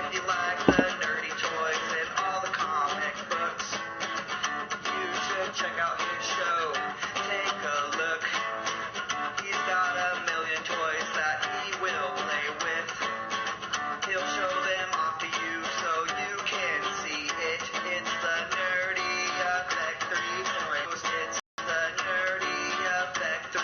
If you like the nerdy toys and all the comic books, you should check out his show. Take a look. He's got a million toys that he will play with. He'll show them off to you so you can see it. It's the Nerdy Effect 3.0. It's the Nerdy Effect 3.0.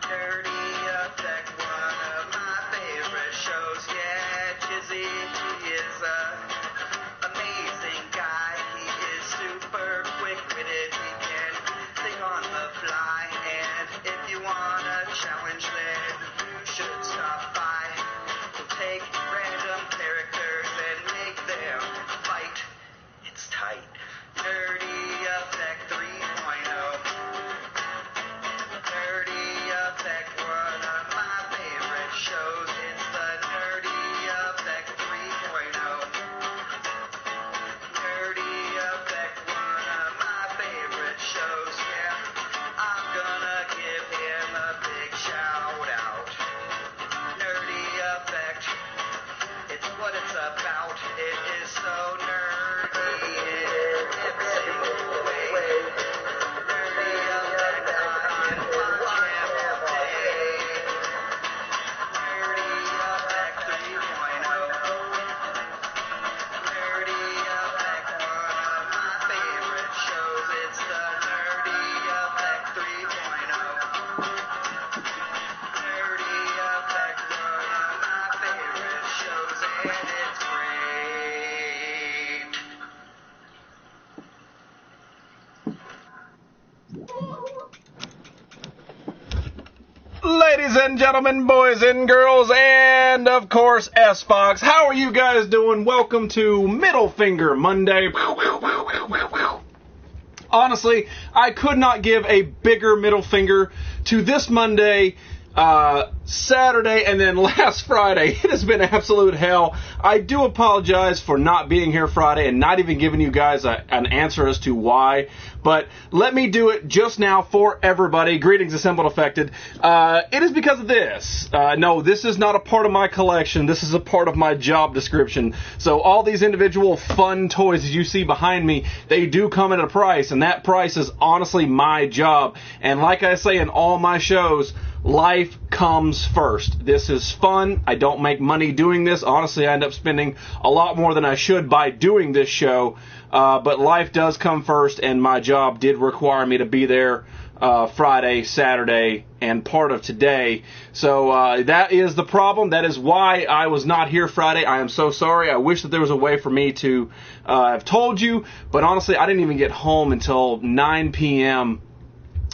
Nerdy Effect, one of my favorite shows. Yeah, Chizzy, he is a amazing guy. He is super quick-witted. He can think on the fly. And if you want a challenge, then you should stop by. He'll take random characters and make them fight. It's tight. Nerdy Effect 3.0. Nerdy Effect, one of my favorite shows. It's the Nerdy Effect 3.0. Nerdy Effect, one of my favorite shows. Yeah, I'm gonna give him a big shout out. Nerdy Effect, it's what it's about. It is so nerdy in every single way. Nerdy Effect, I can watch him all day. Nerdy Effect 3.0. Nerdy Effect, one of my favorite shows. It's the Nerdy Effect 3.0. Nerdy Effect, one of my favorite shows, and it's great. Ladies and gentlemen, boys and girls, and of course S-Fox, how are you guys doing? Welcome to Middle Finger Monday. Honestly, I could not give a bigger middle finger to this Monday, Saturday, and then last Friday. It has been absolute hell. I do apologize for not being here Friday and not even giving you guys an answer as to why, but let me do it just now for everybody. Greetings, assembled, affected. It is because of this. No, this is not a part of my collection. This is a part of my job description. So all these individual fun toys that you see behind me, they do come at a price, and that price is honestly my job. And like I say in all my shows, life comes first. This is fun. I don't make money doing this. Honestly, I end up spending a lot more than I should by doing this show. But life does come first, and my job did require me to be there Friday, Saturday, and part of today. So that is the problem. That is why I was not here Friday. I am so sorry. I wish that there was a way for me to have told you. But honestly, I didn't even get home until 9 p.m.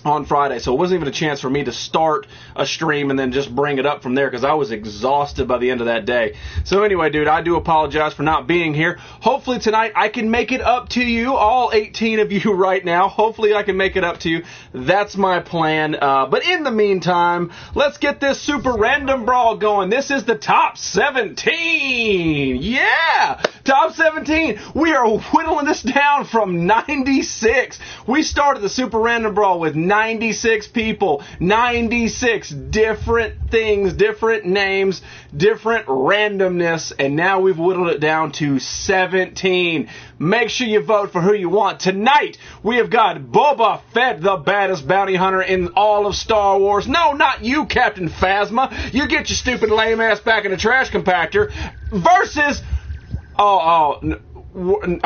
on Friday, so it wasn't even a chance for me to start a stream and then just bring it up from there because I was exhausted by the end of that day. So anyway, dude, I do apologize for not being here. Hopefully tonight I can make it up to you, all 18 of you right now. Hopefully I can make it up to you. That's my plan. But in the meantime, let's get this super random brawl going. This is the top 17. Yeah! Top 17. We are whittling this down from 96. We started the super random brawl with 96 people, 96 different things, different names, different randomness, and now we've whittled it down to 17. Make sure you vote for who you want. Tonight, we have got Boba Fett, the baddest bounty hunter in all of Star Wars. No, not you, Captain Phasma. You get your stupid lame ass back in the trash compactor. Versus, I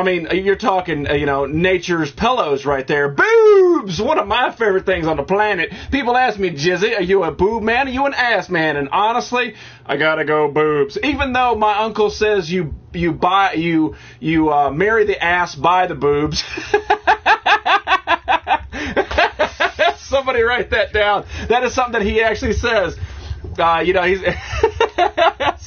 mean, you're talking, nature's pillows right there. Boobs! One of my favorite things on the planet. People ask me, Jizzy, are you a boob man or are you an ass man? And honestly, I gotta go boobs. Even though my uncle says you marry the ass, buy the boobs. Somebody write that down. That is something that he actually says. He's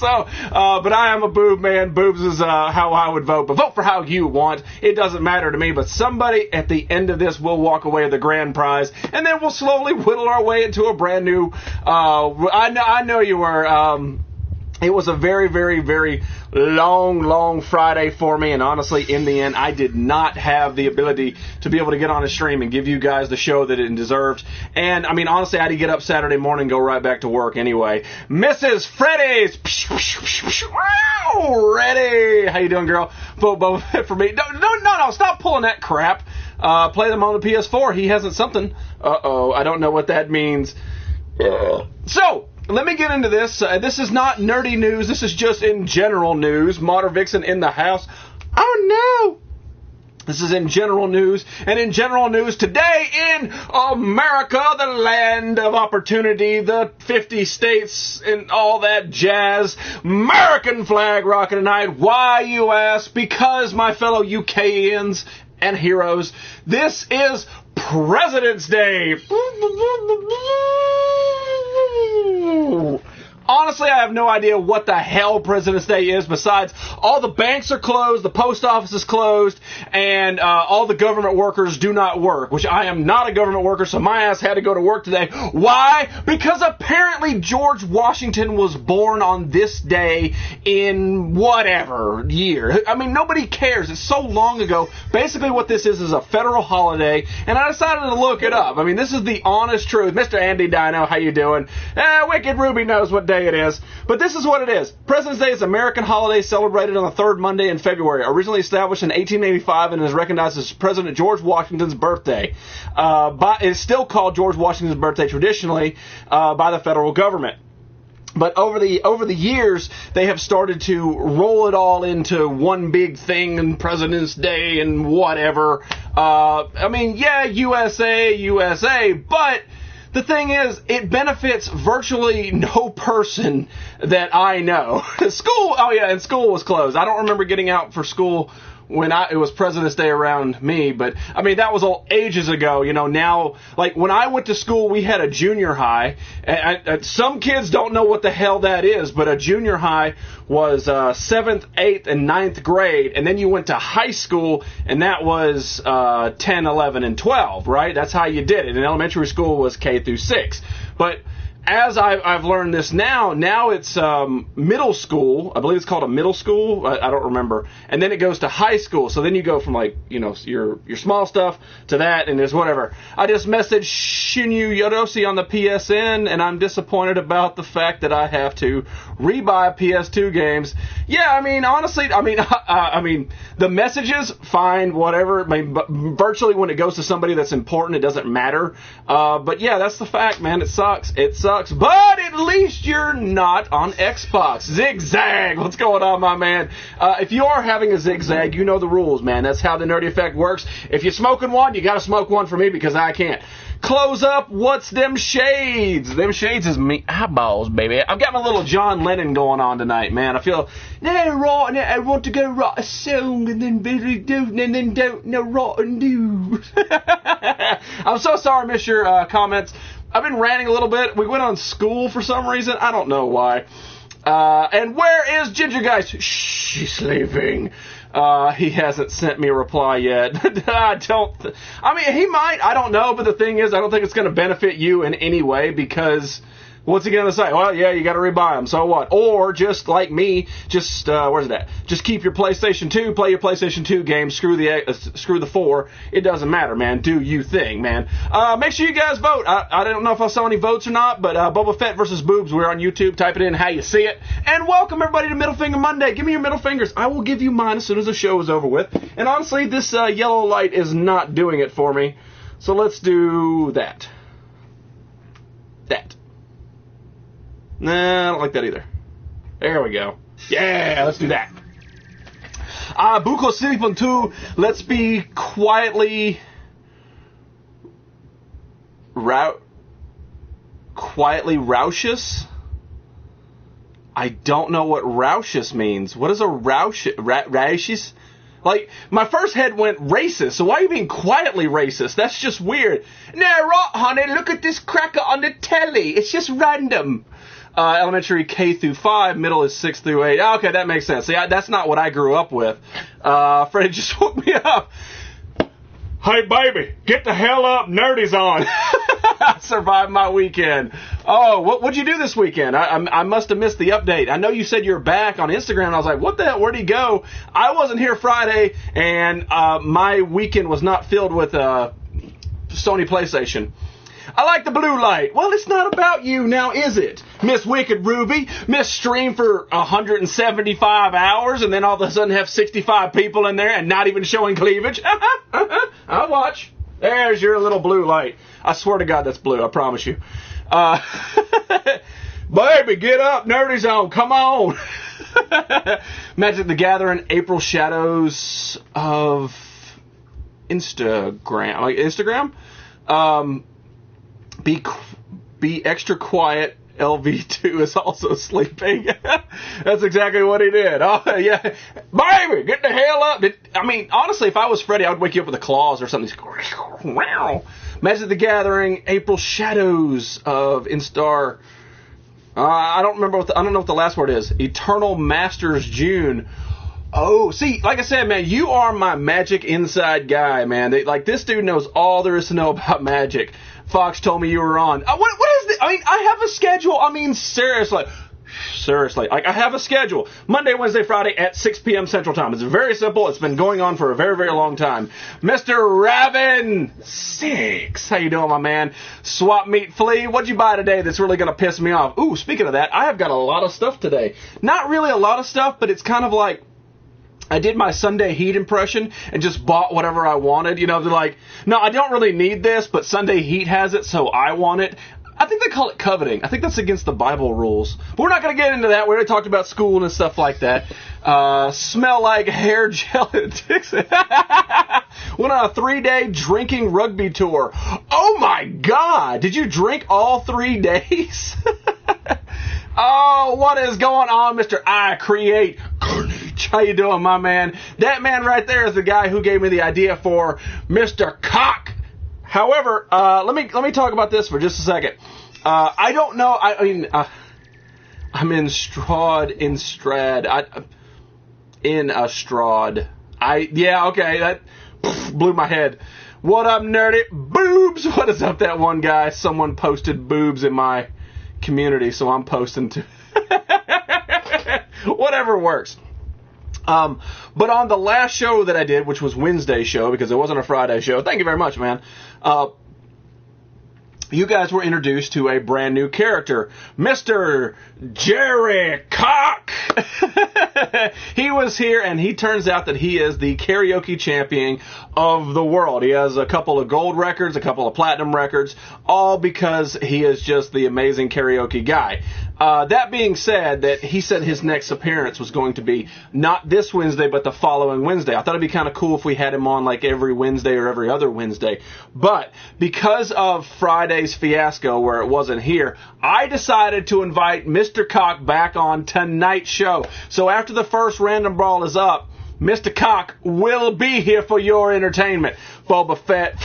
but I am a boob man. Boobs is how I would vote. But vote for how you want. It doesn't matter to me. But somebody at the end of this will walk away with the grand prize, and then we'll slowly whittle our way into a brand new. I know you were It was a very, very, very long Friday for me, and honestly, in the end, I did not have the ability to be able to get on a stream and give you guys the show that it deserved. And, I mean, honestly, I had to get up Saturday morning and go right back to work anyway. Mrs. Freddy's! Ready! How you doing, girl? Vote Boba Fett for me. No, stop pulling that crap. Play them on the PS4. He hasn't something. Uh-oh, I don't know what that means. So, let me get into this. This is not nerdy news. This is just in general news. Modern Vixen in the house. Oh, no. This is in general news. And in general news today in America, the land of opportunity, the 50 states and all that jazz. American flag rocking tonight. Why, you ask? Because, my fellow UKians and heroes, this is President's Day. Honestly, I have no idea what the hell President's Day is, besides all the banks are closed, the post office is closed, and all the government workers do not work, which I am not a government worker, so my ass had to go to work today. Why? Because apparently George Washington was born on this day in whatever year. I mean, nobody cares. It's so long ago. Basically what this is a federal holiday, and I decided to look it up. I mean, this is the honest truth. Mr. Andy Dino, how you doing? Wicked Ruby knows what day it is. But this is what it is. President's Day is an American holiday celebrated on the third Monday in February. Originally established in 1885 and is recognized as President George Washington's birthday. It's still called George Washington's birthday traditionally by the federal government. But over the years, they have started to roll it all into one big thing, and President's Day and whatever. I mean, yeah, USA, but the thing is, it benefits virtually no person that I know. School was closed. I don't remember getting out for school when it was President's Day around me, but I mean, that was all ages ago. Now, like when I went to school, we had a junior high. And some kids don't know what the hell that is, but a junior high was 7th, 8th, and 9th grade, and then you went to high school, and that was 10, 11, and 12, right? That's how you did it. And elementary school was K through 6. But as I've learned this now it's middle school. I believe it's called a middle school. I don't remember. And then it goes to high school. So then you go from your small stuff to that, and there's whatever. I just messaged Shinyu Yoroshi on the PSN, and I'm disappointed about the fact that I have to rebuy PS2 games. Yeah, I mean, honestly, I mean, the messages, fine, whatever. I mean, but virtually when it goes to somebody that's important, it doesn't matter. But yeah, that's the fact, man. It sucks. But at least you're not on Xbox. Zigzag, what's going on, my man? If you are having a zigzag, you know the rules, man. That's how the Nerdy Effect works. If you're smoking one, you gotta smoke one for me because I can't. Close up, what's them shades? Them shades is me eyeballs, baby. I've got my little John Lennon going on tonight, man. I feel, I want to go write a song and then don't know what and do. I'm so sorry, I missed your comments. I've been ranting a little bit. We went on school for some reason. I don't know why. And where is Ginger Guys? Shh, she's sleeping. He hasn't sent me a reply yet. I mean, he might. I don't know. But the thing is, I don't think it's going to benefit you in any way because what's he going to say? Well, yeah, you got to rebuy them. So what? Or just like me, where's it at? Just keep your PlayStation 2, play your PlayStation 2 games, screw the 4. It doesn't matter, man. Do you thing, man. Make sure you guys vote. I don't know if I saw any votes or not, but Boba Fett versus Boobs, we're on YouTube. Type it in how you see it. And welcome everybody to Middle Finger Monday. Give me your middle fingers. I will give you mine as soon as the show is over with. And honestly, this yellow light is not doing it for me. So let's do that. Nah, I don't like that either. There we go. Yeah, let's do that. Buko Silipon 2, let's be quietly raucious? I don't know what raucious means. What is a raucious? Like, my first head went racist, so why are you being quietly racist? That's just weird. Nah, right, honey, look at this cracker on the telly. It's just random. Elementary K through 5, middle is 6 through 8. Okay, that makes sense. See, that's not what I grew up with. Freddie just woke me up. Hey, baby, get the hell up, Nerdy's on. Survived my weekend. Oh, what'd you do this weekend? I must have missed the update. I know you said you're back on Instagram. I was like, what the hell? Where'd he go? I wasn't here Friday, and my weekend was not filled with Sony PlayStation. I like the blue light. Well, it's not about you now, is it? Miss Wicked Ruby, Miss Stream for 175 hours, and then all of a sudden have 65 people in there and not even showing cleavage. I'll watch. There's your little blue light. I swear to God that's blue, I promise you. Baby, get up, Nerdy Zone, come on. Magic the Gathering, April Shadows of Instagram. Like Instagram? Be extra quiet. LV2 is also sleeping. That's exactly what he did. Oh, yeah. Baby, get the hell up. Honestly, if I was Freddy, I would wake you up with the claws or something. Magic the Gathering, April Shadows of Instar. I don't know what the last word is. Eternal Masters June. Oh, see, like I said, man, you are my Magic inside guy, man. This dude knows all there is to know about Magic. Fox told me you were on. What is this? I have a schedule. Seriously. I have a schedule. Monday, Wednesday, Friday at 6 p.m. Central Time. It's very simple. It's been going on for a very, very long time. Mr. Raven6. How you doing, my man? Swap Meet Flea. What'd you buy today that's really going to piss me off? Ooh, speaking of that, I have got a lot of stuff today. Not really a lot of stuff, but it's kind of like I did my Sunday Heat impression and just bought whatever I wanted. They're like, no, I don't really need this, but Sunday Heat has it, so I want it. I think they call it coveting. I think that's against the Bible rules. But we're not going to get into that. We already talked about school and stuff like that. Smell like hair gel at Dixon. Went on a 3-day drinking rugby tour. Oh, my God. Did you drink all 3 days? Oh, what is going on, Mr. I Create Carnage? How you doing, my man? That man right there is the guy who gave me the idea for Mr. Cock. However, let me talk about this for just a second. I don't know. I'm in Strad. Yeah, okay. That blew my head. What up, nerdy? Boobs. What is up, that one guy? Someone posted boobs in my community, so I'm posting too. Whatever works. But on the last show that I did, which was Wednesday's show, because it wasn't a Friday show, thank you very much, man. You guys were introduced to a brand new character, Mr. Jerry Cock. He was here, and he turns out that he is the karaoke champion of the world. He has a couple of gold records, a couple of platinum records, all because he is just the amazing karaoke guy. That being said, that he said his next appearance was going to be not this Wednesday, but the following Wednesday. I thought it'd be kind of cool if we had him on like every Wednesday or every other Wednesday. But because of Friday's fiasco where it wasn't here, I decided to invite Mr. Cock back on tonight's show. So after the first Random Brawl is up, Mr. Cock will be here for your entertainment. Boba Fett,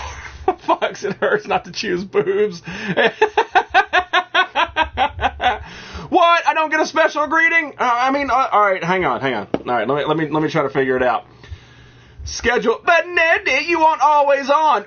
Fox, it hurts not to choose boobs. What? I don't get a special greeting? All right, hang on. All right, let me try to figure it out. Schedule. But Ned, you aren't always on.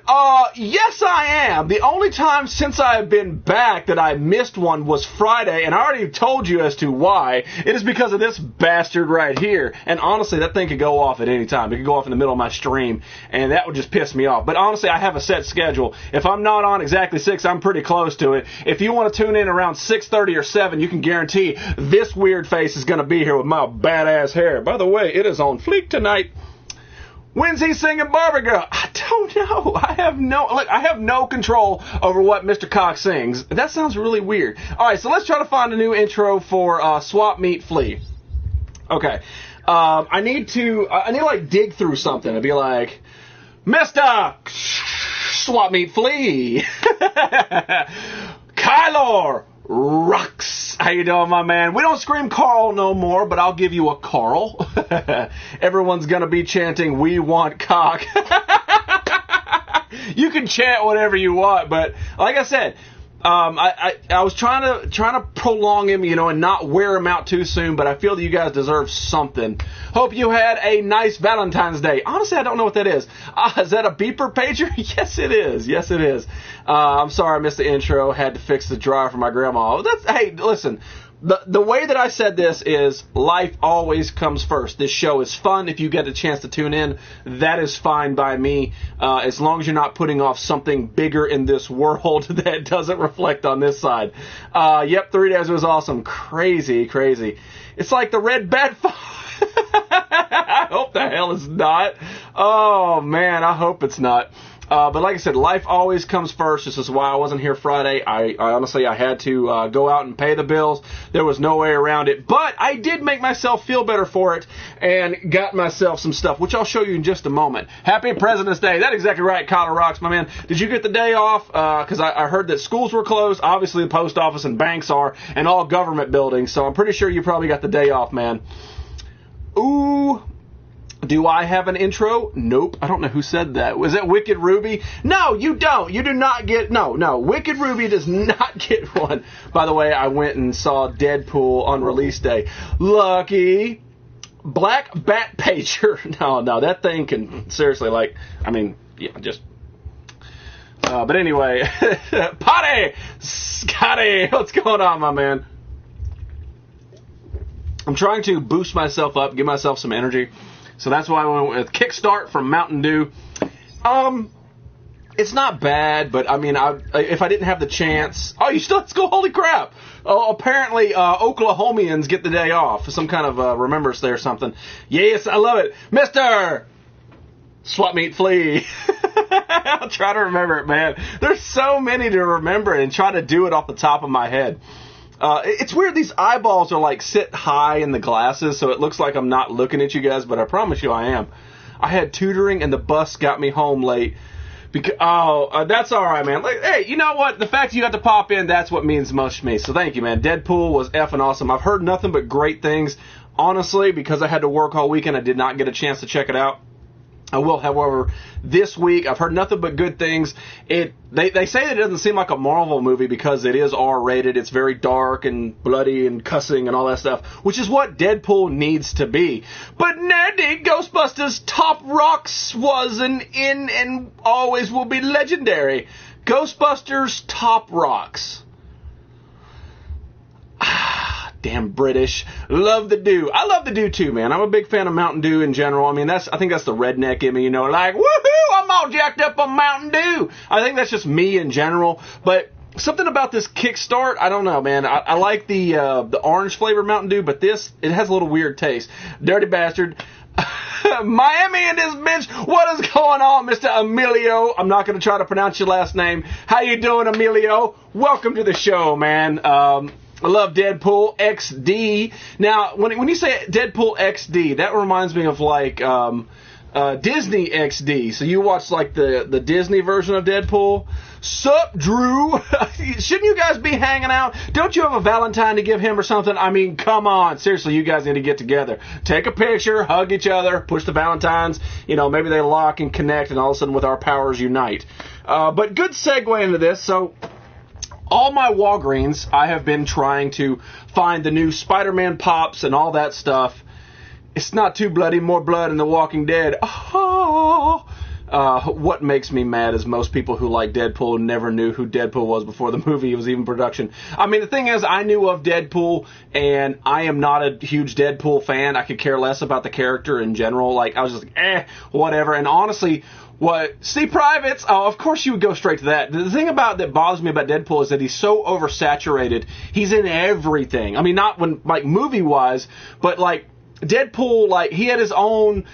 Yes, I am. The only time since I've been back that I missed one was Friday, and I already told you as to why. It is because of this bastard right here. And honestly, that thing could go off at any time. It could go off in the middle of my stream, and that would just piss me off. But honestly, I have a set schedule. If I'm not on exactly 6, I'm pretty close to it. If you want to tune in around 6:30 or 7, you can guarantee this weird face is going to be here with my badass hair. By the way, it is on fleek tonight. When's he singing Barbie Girl? I don't know. I have no control over what Mr. Cox sings. That sounds really weird. All right, so let's try to find a new intro for Swap Meet Flea. Okay. I need to like dig through something and be like, Mr. Swap Meet Flea. Kylor rocks. How you doing, my man? We don't scream Carl no more, but I'll give you a Carl. Everyone's gonna be chanting, "We want cock." You can chant whatever you want, but like I said, I was trying to prolong him, and not wear him out too soon, but I feel that you guys deserve something. Hope you had a nice Valentine's Day. Honestly, I don't know what that is. Is that a beeper pager? Yes, it is. Yes, it is. I'm sorry I missed the intro. Had to fix the dryer for my grandma. Hey, listen. The way that I said this is life always comes first. This show is fun. If you get a chance to tune in, that is fine by me, as long as you're not putting off something bigger in this world that doesn't reflect on this side. Yep, 3 days was awesome. Crazy. It's like the red bat. I hope the hell it's not. Oh, man, I hope it's not. But like I said, life always comes first. This is why I wasn't here Friday. I honestly, I had to go out and pay the bills. There was no way around it. But I did make myself feel better for it and got myself some stuff, which I'll show you in just a moment. Happy President's Day. That's exactly right, Collar Rocks, my man. Did you get the day off? Because I heard that schools were closed. Obviously, the post office and banks are, and all government buildings. So I'm pretty sure you probably got the day off, man. Ooh. Do I have an intro? Nope. I don't know who said that. Was it Wicked Ruby? No, you don't. You do not get... No. Wicked Ruby does not get one. By the way, I went and saw Deadpool on release day. Lucky. Black Bat Pager. No, that thing can... Seriously, just... but anyway. Potty! Scotty! What's going on, my man? I'm trying to boost myself up, give myself some energy. So that's why I went with Kickstart from Mountain Dew. It's not bad, but I mean, if I didn't have the chance... Oh, you still at school? Holy crap! Oh, apparently Oklahomians get the day off. Some kind of remembrance day or something. Yes, I love it. Mr. Swap Meet Flea. I'll try to remember it, man. There's so many to remember and try to do it off the top of my head. It's weird, these eyeballs are sit high in the glasses, so it looks like I'm not looking at you guys, but I promise you I am. I had tutoring and the bus got me home late. That's alright, man. Hey, you know what? The fact you got to pop in, that's what means most to me. So thank you, man. Deadpool was effing awesome. I've heard nothing but great things. Honestly, because I had to work all weekend, I did not get a chance to check it out. I will, however, this week, I've heard nothing but good things. They say that it doesn't seem like a Marvel movie because it is R-rated. It's very dark and bloody and cussing and all that stuff, which is what Deadpool needs to be. But nerdy, Ghostbusters Top Rocks was and always will be legendary. Ghostbusters Top Rocks. Damn British. Love the Dew. I love the Dew too, man. I'm a big fan of Mountain Dew in general. I mean, I think that's the redneck in me, woohoo, I'm all jacked up on Mountain Dew. I think that's just me in general. But something about this Kickstart, I don't know, man. I like the orange flavored Mountain Dew, but it has a little weird taste. Dirty bastard. Miami and this bitch. What is going on, Mr. Emilio? I'm not going to try to pronounce your last name. How you doing, Emilio? Welcome to the show, man. I love Deadpool XD. Now, when you say Deadpool XD, that reminds me of Disney XD. So you watch the Disney version of Deadpool. Sup, Drew? Shouldn't you guys be hanging out? Don't you have a Valentine to give him or something? I mean, come on. Seriously, you guys need to get together. Take a picture, hug each other, push the Valentines. Maybe they lock and connect, and all of a sudden with our powers unite. But good segue into this. So... all my Walgreens, I have been trying to find the new Spider-Man pops and all that stuff. It's not too bloody, more blood in The Walking Dead. Oh. What makes me mad is most people who like Deadpool never knew who Deadpool was before the movie was even production. I mean, the thing is, I knew of Deadpool, and I am not a huge Deadpool fan. I could care less about the character in general. I was just whatever. And honestly... Steve Privates? Oh, of course you would go straight to that. The thing that bothers me about Deadpool is that he's so oversaturated. He's in everything. I mean, not movie-wise, but Deadpool, he had his own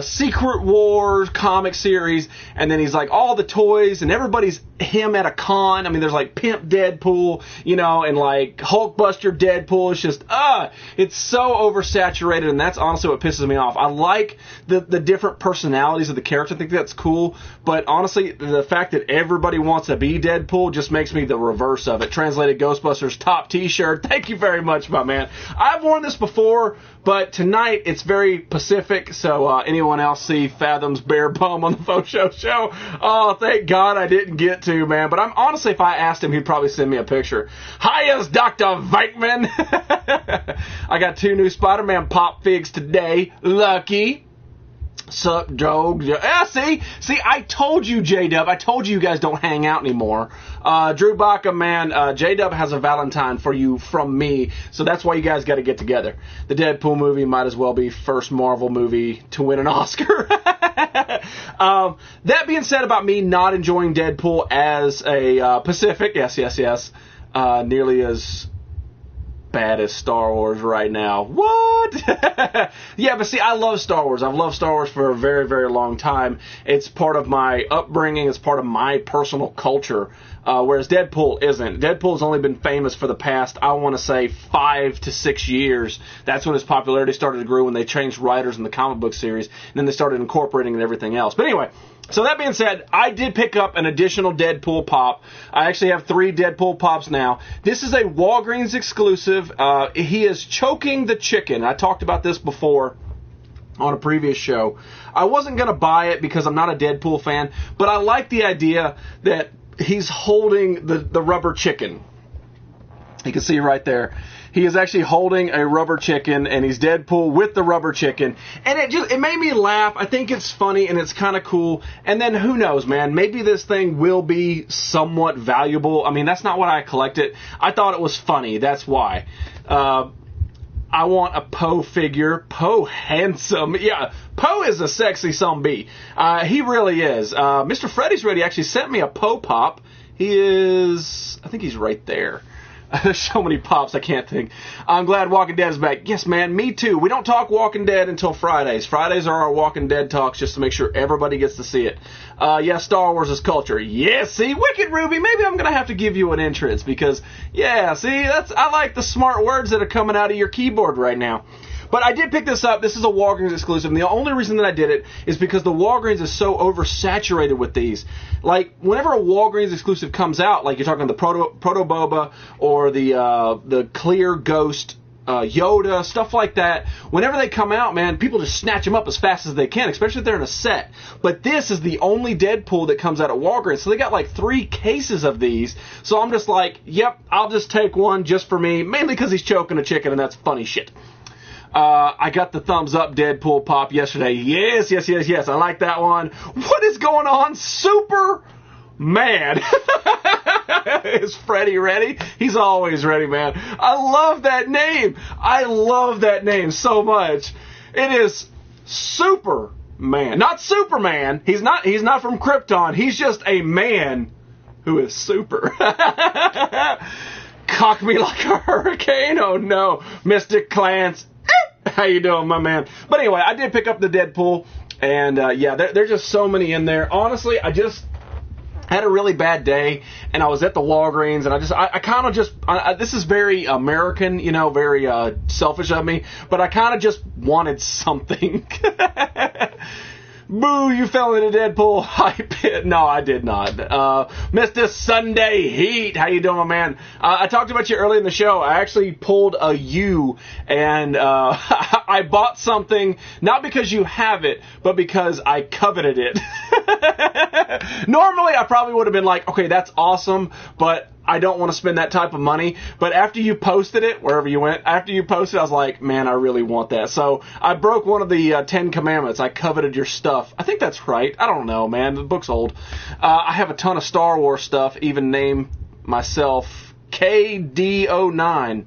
Secret Wars comic series, and then he's all the toys, and everybody's him at a con. I mean, there's Pimp Deadpool, and Hulkbuster Deadpool. It's just, it's so oversaturated, and that's honestly what pisses me off. I like the different personalities of the character. I think that's cool, but honestly, the fact that everybody wants to be Deadpool just makes me the reverse of it. Translated Ghostbusters top t-shirt. Thank you very much, my man. I've worn this before, but tonight tonight it's very Pacific, so anyone else see Fathom's bare bum on the Faux Show? Oh, thank God I didn't get to, man. But I'm honestly, if I asked him, he'd probably send me a picture. Hiya's Dr. Venkman. I got 2 new Spider-Man pop figs today. Lucky. Sup, dog? Yeah, see, I told you, J-Dub. I told you guys don't hang out anymore. Drew Baca, man, J-Dub has a Valentine for you from me, so that's why you guys got to get together. The Deadpool movie might as well be first Marvel movie to win an Oscar. That being said about me not enjoying Deadpool as a Pacific, yes, nearly as bad as Star Wars right now. What? Yeah, but see, I love Star Wars. I've loved Star Wars for a very, very long time. It's part of my upbringing. It's part of my personal culture. Whereas Deadpool isn't. Deadpool's only been famous for the past, I want to say, 5 to 6 years. That's when his popularity started to grow, when they changed writers in the comic book series, and then they started incorporating and everything else. But anyway, so that being said, I did pick up an additional Deadpool pop. I actually have 3 Deadpool pops now. This is a Walgreens exclusive. He is choking the chicken. I talked about this before on a previous show. I wasn't going to buy it because I'm not a Deadpool fan, but I like the idea that he's holding the rubber chicken. You can see right there. He is actually holding a rubber chicken, and he's Deadpool with the rubber chicken. And it made me laugh. I think it's funny, and it's kind of cool. And then who knows, man? Maybe this thing will be somewhat valuable. I mean, that's not what I collected. I thought it was funny. That's why. I want a Poe figure. Poe handsome. Yeah, Poe is a sexy sumbee. He really is. Mr. Freddy's Ready actually sent me a Poe pop. He is, I think he's right there. There's so many pops, I can't think. I'm glad Walking Dead is back. Yes, man, me too. We don't talk Walking Dead until Fridays. Fridays are our Walking Dead talks just to make sure everybody gets to see it. Yeah, Star Wars is culture. Yeah, see, Wicked Ruby, maybe I'm going to have to give you an entrance because, yeah, see, I like the smart words that are coming out of your keyboard right now. But I did pick this up. This is a Walgreens exclusive. And the only reason that I did it is because the Walgreens is so oversaturated with these. Like, whenever a Walgreens exclusive comes out, like you're talking the Proto Boba or the Clear Ghost Yoda, stuff like that, whenever they come out, man, people just snatch them up as fast as they can, especially if they're in a set. But this is the only Deadpool that comes out at Walgreens. So they got like 3 cases of these. So I'm just like, yep, I'll just take one just for me, mainly because he's choking a chicken and that's funny shit. I got the thumbs up Deadpool pop yesterday. Yes. I like that one. What is going on? Superman. Is Freddy ready? He's always ready, man. I love that name. I love that name so much. It is Superman. Not Superman. He's not from Krypton. He's just a man who is super. Cock me like a hurricane. Oh no. Mystic Clarence. How you doing, my man? But anyway, I did pick up the Deadpool, and yeah, there's just so many in there. Honestly, I just had a really bad day, and I was at the Walgreens, and I kind of just, this is very American, you know, very selfish of me, but I kind of just wanted something. Boo, you fell into Deadpool hype pit. No, I did not. Mr. Sunday Heat, how you doing, my man? I talked about you early in the show. I actually pulled a U, and I bought something, not because you have it, but because I coveted it. Normally, I probably would have been like, okay, that's awesome, but I don't want to spend that type of money. But after you posted it, wherever you went, after you posted it, I was like, man, I really want that. So I broke one of the 10 commandments. I coveted your stuff. I think that's right. I don't know, man. The book's old. I have a ton of Star Wars stuff, even named myself KD09.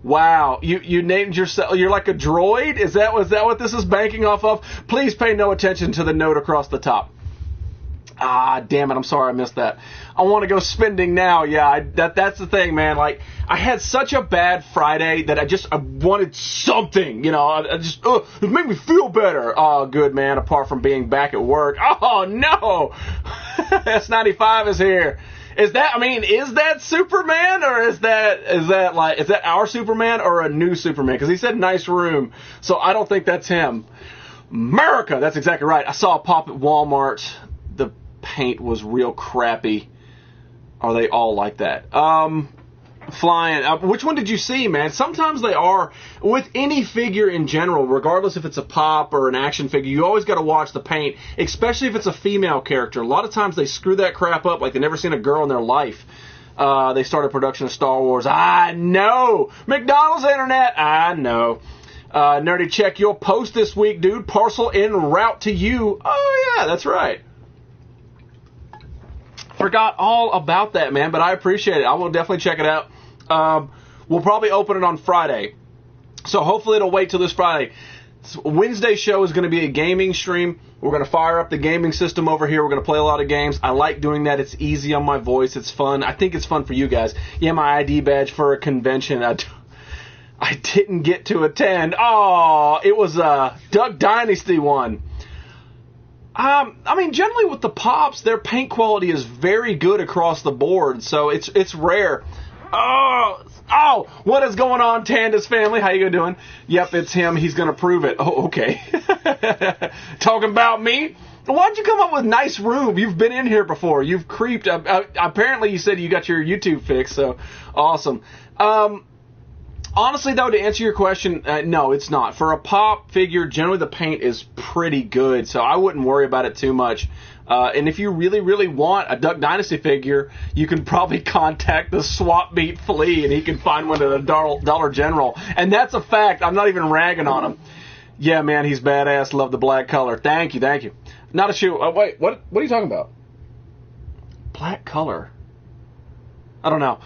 Wow, you named yourself, you're like a droid? Is that what this is banking off of? Please pay no attention to the note across the top. Ah, damn it, I'm sorry I missed that. I want to go spending now. Yeah, that's the thing, man. Like, I had such a bad Friday that I wanted something, you know. I just, it made me feel better. Oh, good, man, apart from being back at work. Oh, no! S95 is here. Is that Superman, or is that our Superman or a new Superman? Because he said nice room, so I don't think that's him. America, that's exactly right. I saw a pop at Walmart. The paint was real crappy. Are they all like that? flying. Which one did you see, man? Sometimes they are, with any figure in general, regardless if it's a pop or an action figure, you always got to watch the paint, especially if it's a female character. A lot of times they screw that crap up like they've never seen a girl in their life. They started production of Star Wars. I know. McDonald's Internet. I know. Nerdy Check, your post this week, dude. Parcel en route to you. Oh, yeah, that's right. Forgot all about that, man, but I appreciate it. I will definitely check it out. We'll probably open it on Friday. So hopefully it'll wait till this Friday. Wednesday's show is going to be a gaming stream. We're going to fire up the gaming system over here. We're going to play a lot of games. I like doing that. It's easy on my voice. It's fun. I think it's fun for you guys. Yeah, my ID badge for a convention. I didn't get to attend. Oh, it was a Duck Dynasty one. I mean, generally with the Pops, their paint quality is very good across the board, so it's rare. Oh, what is going on, Tanda's family? How you doing? Yep, it's him. He's going to prove it. Oh, okay. Talking about me? Why'd you come up with nice room? You've been in here before. You've creeped. Apparently, you said you got your YouTube fixed, so awesome. Honestly, though, to answer your question, no, it's not. For a Pop figure, generally the paint is pretty good, so I wouldn't worry about it too much. And if you really, really want a Duck Dynasty figure, you can probably contact the Swap Meet Flea, and he can find one at a Dollar General. And that's a fact. I'm not even ragging on him. Yeah, man, he's badass. Love the black color. Thank you. Not a shoe. Wait, what are you talking about? Black color. I don't know.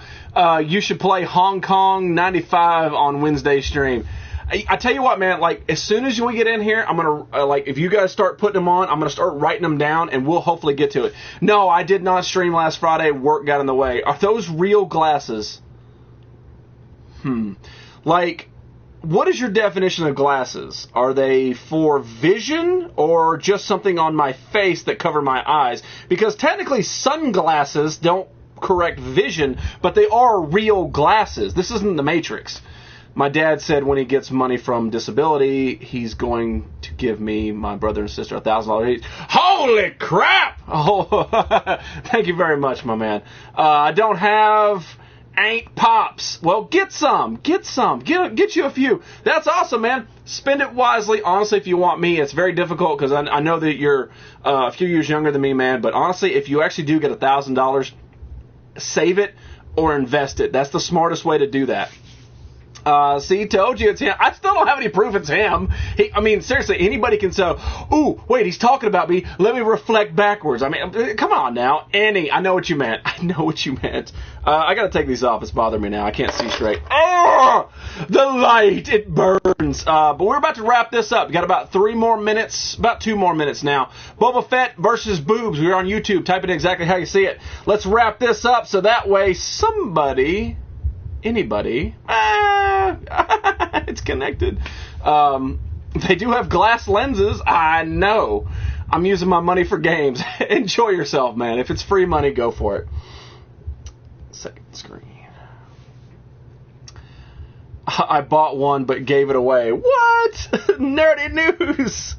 You should play Hong Kong 95 on Wednesday stream. I tell you what, man, like, as soon as we get in here, I'm going to, if you guys start putting them on, I'm going to start writing them down, and we'll hopefully get to it. No, I did not stream last Friday. Work got in the way. Are those real glasses? Like, what is your definition of glasses? Are they for vision or just something on my face that cover my eyes? Because technically sunglasses don't correct vision, but they are real glasses. This isn't the Matrix. My dad said when he gets money from disability, he's going to give me, my brother and sister, $1,000 each. Holy crap! Oh, thank you very much, my man. I don't have Pops. Well, get some. Get you a few. That's awesome, man. Spend it wisely. Honestly, if you want me, it's very difficult because I know that you're a few years younger than me, man. But honestly, if you actually do get $1,000, save it or invest it. That's the smartest way to do that. See, told you it's him. I still don't have any proof it's him. I mean, seriously, anybody can say, ooh, wait, he's talking about me. Let me reflect backwards. I mean, come on now. Annie, I know what you meant. I got to take these off. It's bothering me now. I can't see straight. Oh, the light. It burns. But we're about to wrap this up. We got about 3 more minutes, about 2 more minutes now. Boba Fett versus boobs. We're on YouTube. Type it exactly how you see it. Let's wrap this up so that way anybody, it's connected. They do have glass lenses. I know. I'm using my money for games. Enjoy yourself, man. If it's free money, go for it. Second screen. I bought one but gave it away. What? Nerdy news.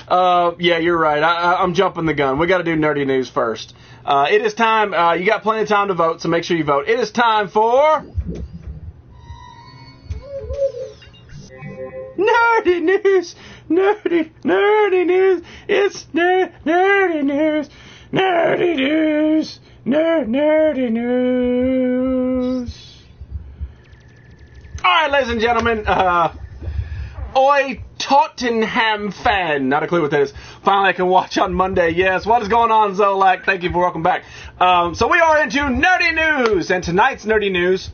Yeah, you're right. I'm jumping the gun. We got to do nerdy news first. It is time. You got plenty of time to vote, so make sure you vote. It is time for nerdy news. Nerdy news. It's nerdy news. Nerdy news. Nerdy news. All right, ladies and gentlemen. Oi, Tottenham fan. Not a clue what that is. Finally, I can watch on Monday. Yes, what is going on, Zolak? Thank you for welcome back. So we are into nerdy news, and tonight's nerdy news,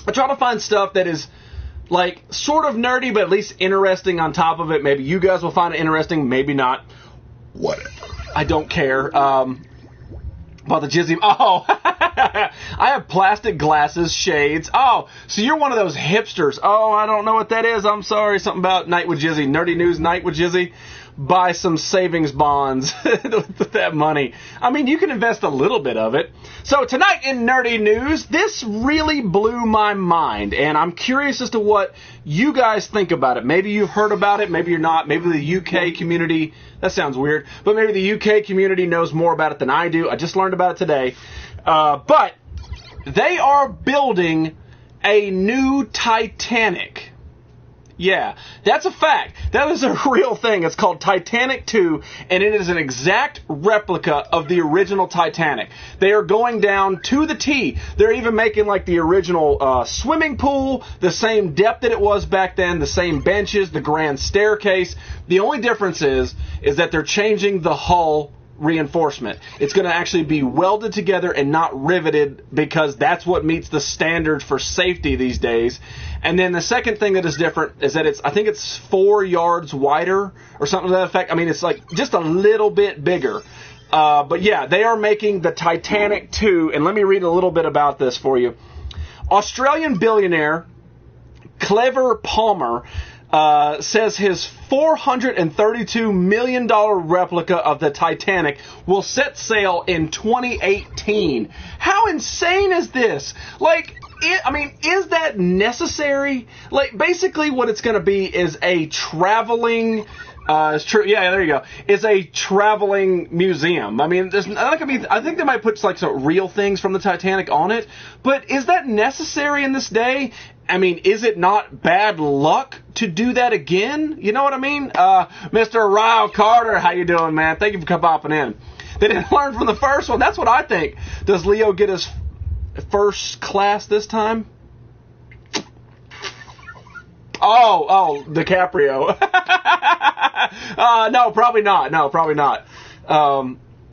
I try to find stuff that is like sort of nerdy, but at least interesting on top of it. Maybe you guys will find it interesting, maybe not. Whatever. I don't care. About the jizzy. Oh, I have plastic glasses, shades. Oh, so you're one of those hipsters. Oh, I don't know what that is. I'm sorry. Something about Night with Jizzy. Nerdy news, Night with Jizzy. Buy some savings bonds with that money. I mean, you can invest a little bit of it. So tonight in nerdy news, this really blew my mind, and I'm curious as to what you guys think about it. Maybe you've heard about it, maybe you're not. Maybe the UK community, that sounds weird, but maybe the UK community knows more about it than I do. I just learned about it today. But they are building a new Titanic. Yeah, that's a fact. That is a real thing. It's called Titanic 2, and it is an exact replica of the original Titanic. They are going down to the T. They're even making like the original swimming pool, the same depth that it was back then, the same benches, the grand staircase. The only difference is that they're changing the hull reinforcement. It's going to actually be welded together and not riveted, because that's what meets the standards for safety these days. And then the second thing that is different is that I think it's 4 yards wider or something to that effect. I mean, it's like just a little bit bigger. But yeah, they are making the Titanic 2, and let me read a little bit about this for you. Australian billionaire Clever Palmer says his $432 million replica of the Titanic will set sail in 2018. How insane is this? Like, is that necessary? Like, basically what it's going to be is a traveling... Yeah, there you go. Is a traveling museum. I mean, I think they might put like some real things from the Titanic on it, but is that necessary in this day? I mean, is it not bad luck to do that again? You know what I mean? Mr. Ryle Carter, how you doing, man? Thank you for popping in. They didn't learn from the first one. That's what I think. Does Leo get his first class this time? Oh, DiCaprio. No, probably not.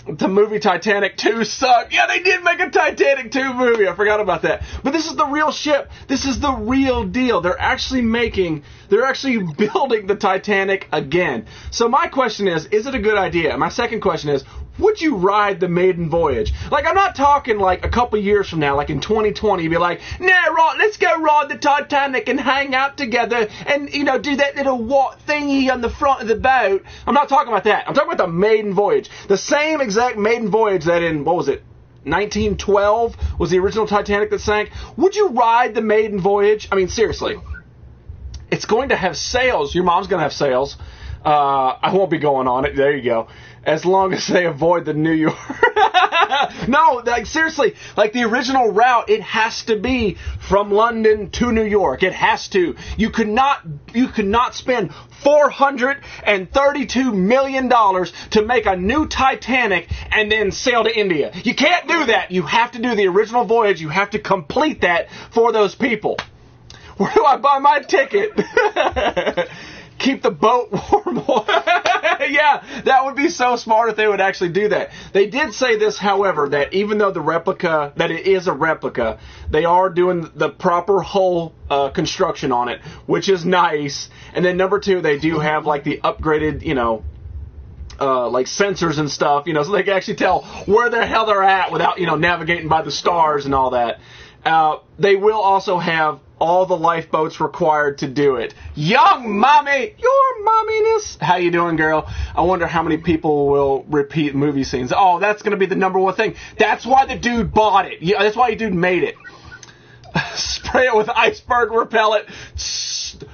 The movie Titanic 2 sucked. Yeah, they did make a Titanic 2 movie. I forgot about that. But this is the real ship. This is the real deal. They're actually building the Titanic again. So my question is it a good idea? My second question is, would you ride the maiden voyage? Like, I'm not talking like a couple years from now, like in 2020, you'd be like, nah, right, let's go ride the Titanic and hang out together and, do that little what thingy on the front of the boat. I'm not talking about that. I'm talking about the maiden voyage. The same exact maiden voyage that in, 1912 was the original Titanic that sank. Would you ride the maiden voyage? I mean, seriously. It's going to have sails. Your mom's going to have sails. I won't be going on it. There you go. As long as they avoid the New York. No, like seriously, like the original route, it has to be from London to New York. It has to. You could not spend $432 million to make a new Titanic and then sail to India. You can't do that. You have to do the original voyage. You have to complete that for those people. Where do I buy my ticket? Keep the boat warm. Yeah, that would be so smart if they would actually do that. They did say this, however, that even though that it is a replica, they are doing the proper hull construction on it, which is nice. And then number 2, they do have like the upgraded, like sensors and stuff, so they can actually tell where the hell they're at without, navigating by the stars and all that. They will also have all the lifeboats required to do it. Young mommy, your momminess. How you doing, girl? I wonder how many people will repeat movie scenes. Oh, that's going to be the number one thing. That's why the dude bought it. Yeah, that's why the dude made it. Spray it with iceberg repellent.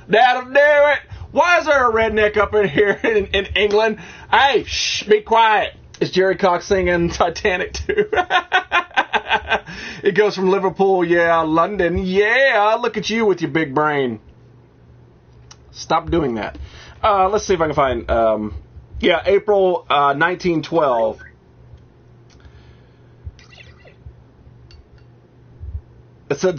That'll do it. Why is there a redneck up in here in England? Hey, shh, be quiet. Is Jerry Cox singing Titanic 2? It goes from Liverpool, yeah, London, yeah, look at you with your big brain. Stop doing that. Let's see if I can find, April 1912. It said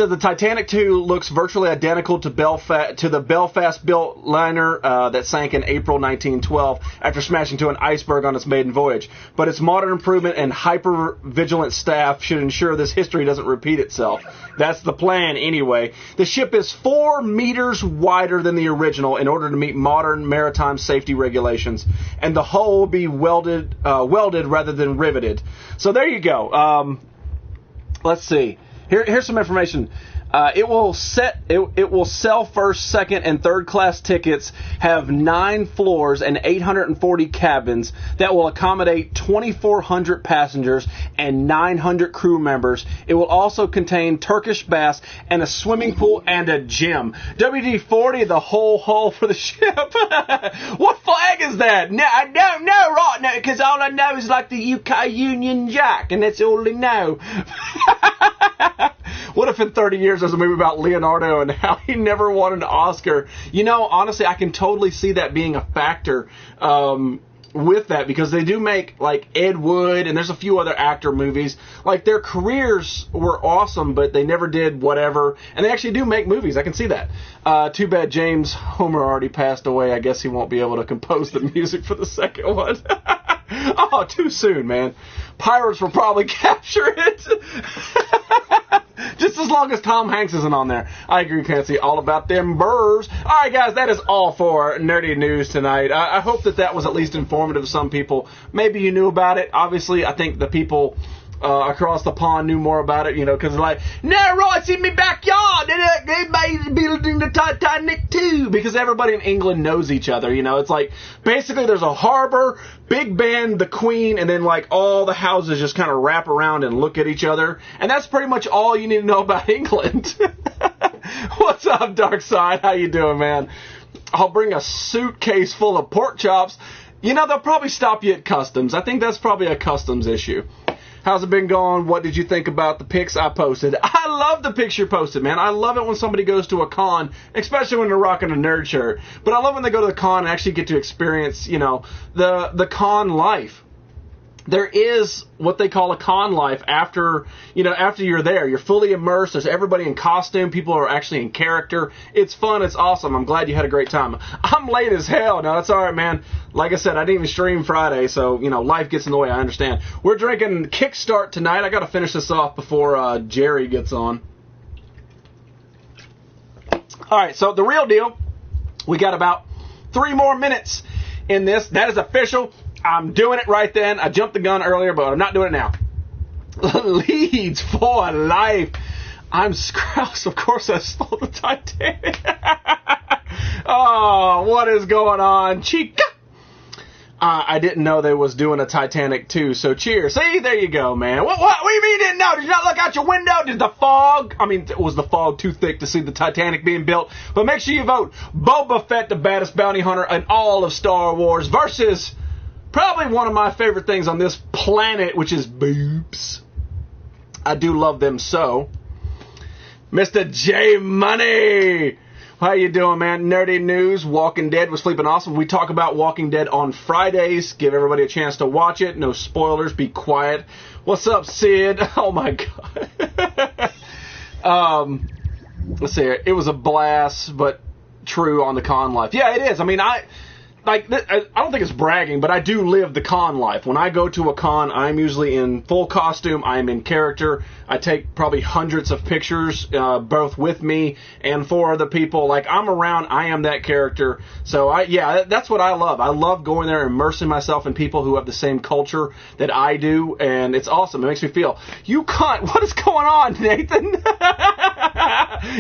the Titanic 2 looks virtually identical to the Belfast-built liner that sank in April 1912 after smashing to an iceberg on its maiden voyage. But its modern improvement and hyper-vigilant staff should ensure this history doesn't repeat itself. That's the plan, anyway. The ship is 4 meters wider than the original in order to meet modern maritime safety regulations, and the hull will be welded rather than riveted. So there you go. Let's see. Here's some information. It will sell first, second, and third class tickets, have 9 floors and 840 cabins that will accommodate 2,400 passengers and 900 crew members. It will also contain Turkish baths and a swimming pool and a gym. WD-40, the whole hull for the ship. What flag is that? No, I don't know right now, because all I know is like the UK Union Jack, and that's all I know. What if in 30 years there's a movie about Leonardo and how he never won an Oscar? You know, honestly, I can totally see that being a factor with that, because they do make, like, Ed Wood, and there's a few other actor movies. Like, their careers were awesome, but they never did whatever. And they actually do make movies. I can see that. Too bad James Homer already passed away. I guess he won't be able to compose the music for the second one. Oh, too soon, man. Pirates will probably capture it. Just as long as Tom Hanks isn't on there. I agree, Fancy. All about them burrs. All right, guys, that is all for Nerdy News tonight. I hope that was at least informative to some people. Maybe you knew about it. Obviously, I think the people across the pond knew more about it, you know, because like, no, right, it's in my backyard. They made building the Titanic too, because everybody in England knows each other, you know. It's like, basically there's a harbor, Big Ben, the Queen, and then like all the houses just kind of wrap around and look at each other. And that's pretty much all you need to know about England. What's up, Dark Side? How you doing, man? I'll bring a suitcase full of pork chops. You know, they'll probably stop you at customs. I think that's probably a customs issue. How's it been going? What did you think about the pics I posted? I love the pics you posted, man. I love it when somebody goes to a con, especially when they're rocking a nerd shirt. But I love when they go to the con and actually get to experience, you know, the con life. There is what they call a con life after you're there. You're fully immersed. There's everybody in costume. People are actually in character. It's fun. It's awesome. I'm glad you had a great time. I'm late as hell. No, that's all right, man. Like I said, I didn't even stream Friday, so, you know, life gets in the way. I understand. We're drinking Kickstart tonight. I got to finish this off before Jerry gets on. All right, so the real deal, we got about 3 more minutes in this. That is official. I'm doing it right then. I jumped the gun earlier, but I'm not doing it now. Leads for life. I'm Scrouse. Of course I stole the Titanic. Oh, what is going on, Chica? I didn't know they was doing a Titanic too, so cheers. See, there you go, man. What do you mean you didn't know? Did you not look out your window? Was the fog too thick to see the Titanic being built? But make sure you vote Boba Fett, the baddest bounty hunter in all of Star Wars, versus probably one of my favorite things on this planet, which is boobs. I do love them so. Mr. J Money! How you doing, man? Nerdy News. Walking Dead was sleeping awesome. We talk about Walking Dead on Fridays. Give everybody a chance to watch it. No spoilers. Be quiet. What's up, Sid? Oh, my God. Let's see here. It was a blast, but true on the con life. Yeah, it is. I mean, I don't think it's bragging, but I do live the con life. When I go to a con, I'm usually in full costume. I'm in character. I take probably hundreds of pictures, both with me and for other people. Like, I'm around, I am that character. So, that's what I love. I love going there and immersing myself in people who have the same culture that I do, and it's awesome. It makes me feel, you cunt, what is going on, Nathan?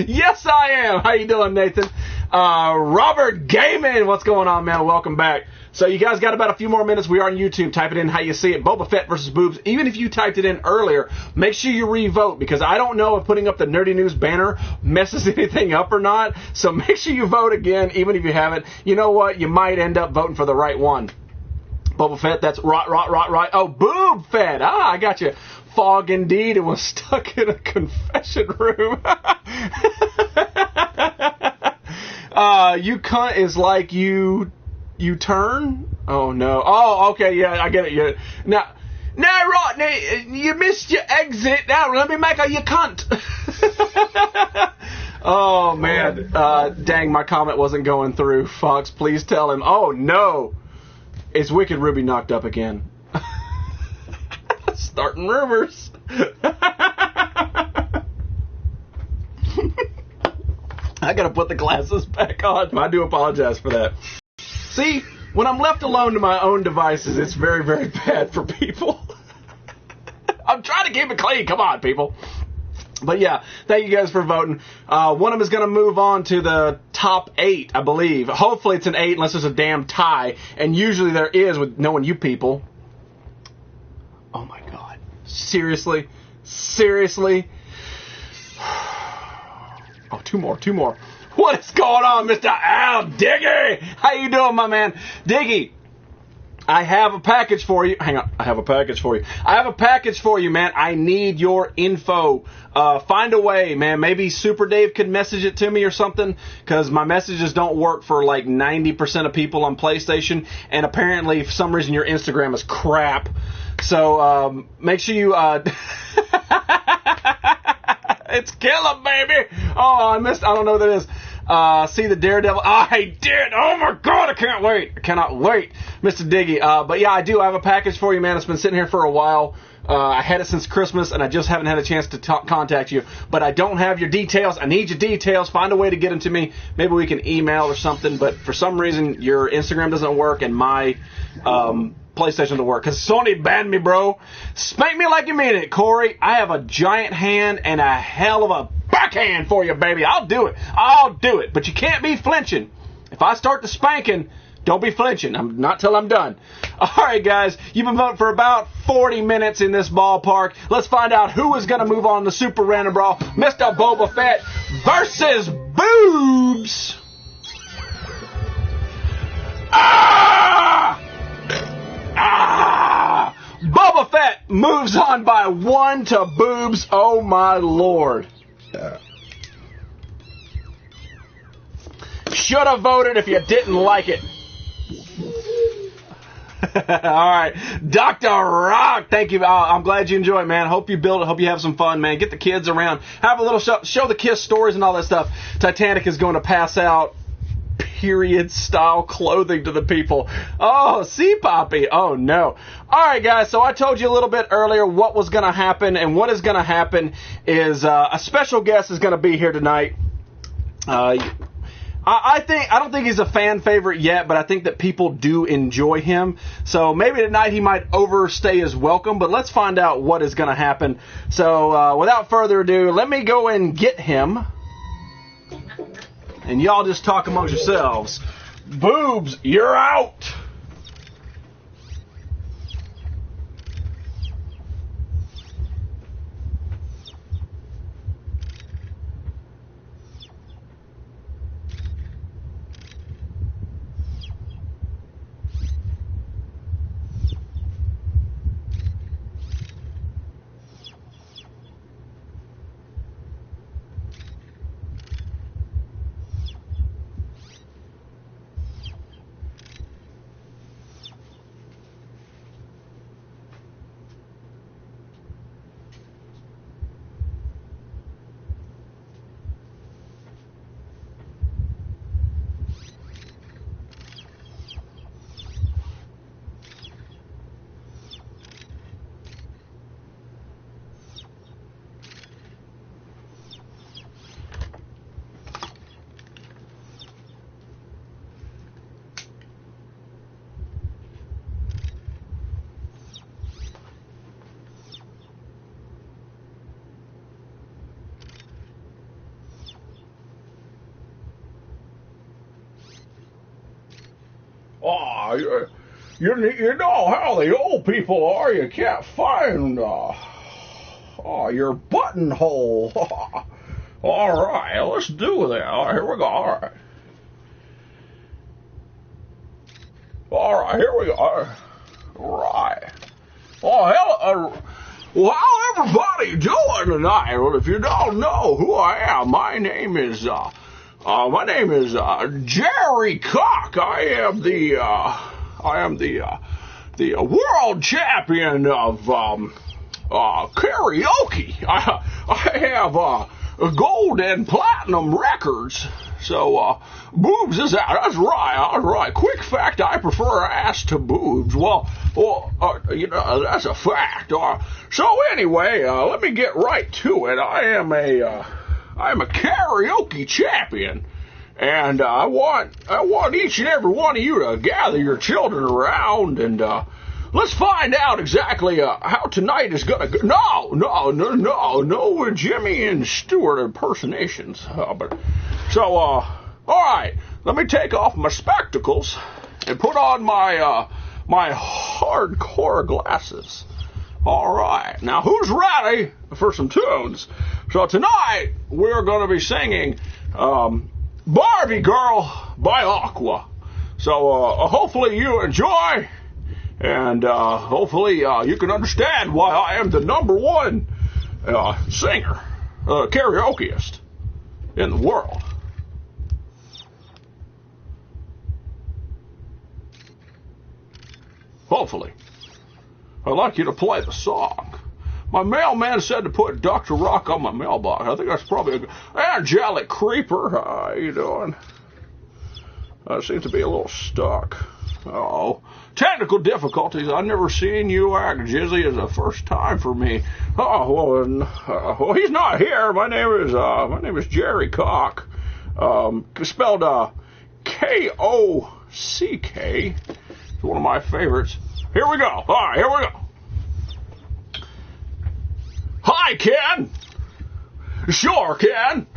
Yes, I am. How you doing, Nathan? Robert Gaiman, what's going on, man? Welcome back. So you guys got about a few more minutes. We are on YouTube. Type it in how you see it. Boba Fett versus boobs. Even if you typed it in earlier, make sure you re-vote, because I don't know if putting up the Nerdy News banner messes anything up or not. So make sure you vote again, even if you haven't. You know what? You might end up voting for the right one. Boba Fett, that's right. Oh, Boob Fett. Ah, I got you. Fog indeed. It was stuck in a confession room. You cunt is like you turn? Oh, no. Oh, okay, yeah, I get it. Yeah. Now, right, you missed your exit. Now, let me make a you cunt. Oh, man. Dang, my comment wasn't going through. Fox, please tell him. Oh, no. Is Wicked Ruby knocked up again? Starting rumors. I gotta put the glasses back on. I do apologize for that. See, when I'm left alone to my own devices, it's very, very bad for people. I'm trying to keep it clean. Come on, people. But yeah, thank you guys for voting. One of them is going to move on to the top 8, I believe. Hopefully it's an 8 unless there's a damn tie. And usually there is with knowing you people. Oh my God. Seriously? Oh, two more. What is going on, Mr. Al Diggy? How you doing, my man? Diggy, I have a package for you. Hang on. I have a package for you. I have a package for you, man. I need your info. Find a way, man. Maybe Super Dave could message it to me or something, because my messages don't work for like 90% of people on PlayStation, and apparently for some reason your Instagram is crap. So make sure you... It's killer, baby. Oh, I don't know what that is. See the Daredevil. I did. Oh my God, I can't wait. I cannot wait, Mr. Diggy. But yeah, I do. I have a package for you, man. It's been sitting here for a while. I had it since Christmas, and I just haven't had a chance to contact you. But I don't have your details. I need your details. Find a way to get them to me. Maybe we can email or something. But for some reason, your Instagram doesn't work, and my PlayStation doesn't work, because Sony banned me, bro. Spank me like you mean it, Corey. I have a giant hand and a hell of a backhand for you, baby. I'll do it. I'll do it. But you can't be flinching. If I start the spanking, don't be flinching. I'm not till I'm done. All right, guys. You've been voting for about 40 minutes in this ballpark. Let's find out who is going to move on to Super Random Brawl. Mr. Boba Fett versus Boobs. Boba Fett moves on by 1 to Boobs. Oh, my Lord. Should have voted if you didn't like it. All right. Dr. Rock, thank you. I'm glad you enjoy it, man. Hope you build it. Hope you have some fun, man. Get the kids around. Have a little show the kids stories and all that stuff. Titanic is going to pass out period-style clothing to the people. Oh, see, Poppy. Oh, no. All right, guys, so I told you a little bit earlier what was going to happen, and what is going to happen is a special guest is going to be here tonight. I don't think he's a fan favorite yet, but I think that people do enjoy him. So maybe tonight he might overstay his welcome, but let's find out what is going to happen. So without further ado, let me go and get him. And y'all just talk amongst yourselves. Boobs, you're out. Oh, you know how the old people are. You can't find your buttonhole. All right, let's do that. All right, here we go. All right, here we go. All right. Oh, well, how everybody doing tonight? Well, if you don't know who I am, my name is Jerry Cock. I am the world champion of karaoke. I have gold and platinum records. So boobs is out. That's right. Quick fact: I prefer ass to boobs. Well, that's a fact. So anyway, let me get right to it. I'm a karaoke champion, and I want each and every one of you to gather your children around, and let's find out exactly how tonight is gonna go. No, Jimmy and Stewart impersonations. All right, let me take off my spectacles and put on my hardcore glasses. All right, now who's ready for some tunes? So tonight we're going to be singing Barbie Girl by Aqua. So hopefully you enjoy, And hopefully you can understand why I am the #1 singer, karaokeist in the world. Hopefully. I'd like you to play the song. My mailman said to put Dr. Rock on my mailbox. I think that's probably a good... Angelic Creeper, how you doing? I seem to be a little stuck. Uh-oh. Technical difficulties. I've never seen you act jizzy as a first time for me. Oh, well, he's not here. My name is Jerry Cock. Spelled K-O-C-K. It's one of my favorites. Here we go. All right, here we go. Hi, Ken. Sure, Ken.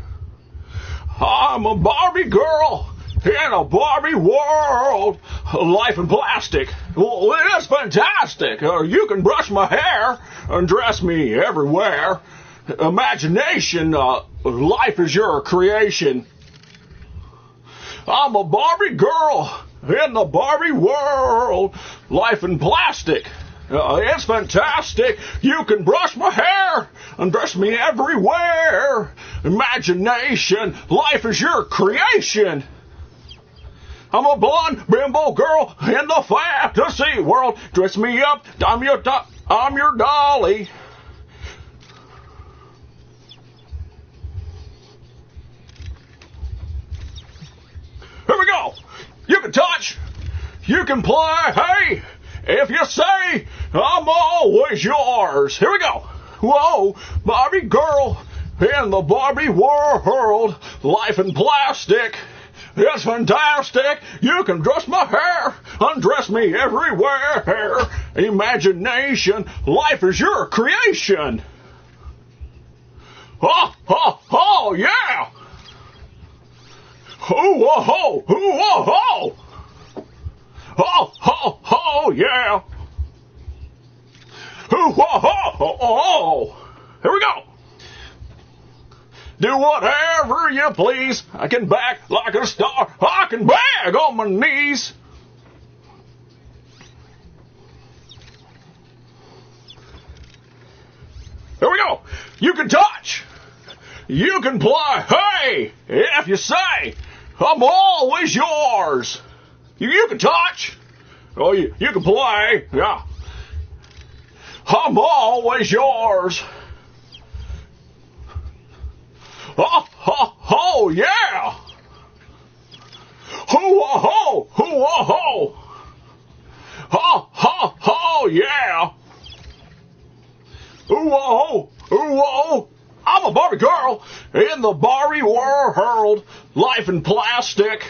I'm a Barbie girl in a Barbie world. Life in plastic. Well, it is fantastic. You can brush my hair and dress me everywhere. Imagination, life is your creation. I'm a Barbie girl in the Barbie world. Life in plastic. It's fantastic. You can brush my hair and dress me everywhere. Imagination, life is your creation. I'm a blonde bimbo girl in the fantasy world. Dress me up, I'm your dolly. Here we go. You can touch, you can play, hey, if you say, I'm always yours. Here we go. Whoa, Barbie girl in the Barbie world. Life in plastic. It's fantastic. You can dress my hair, undress me everywhere. Imagination, life is your creation. Oh, yeah. Oh, yeah. Here we go. Do whatever you please. I can back like a star. I can beg on my knees. Here we go. You can touch. You can play. Hey, if you say, I'm always yours. You can touch. Oh, you can play. Yeah. I'm always yours. Oh, yeah. Oh, yeah. I'm a Barbie girl in the Barbie world. Life in plastic.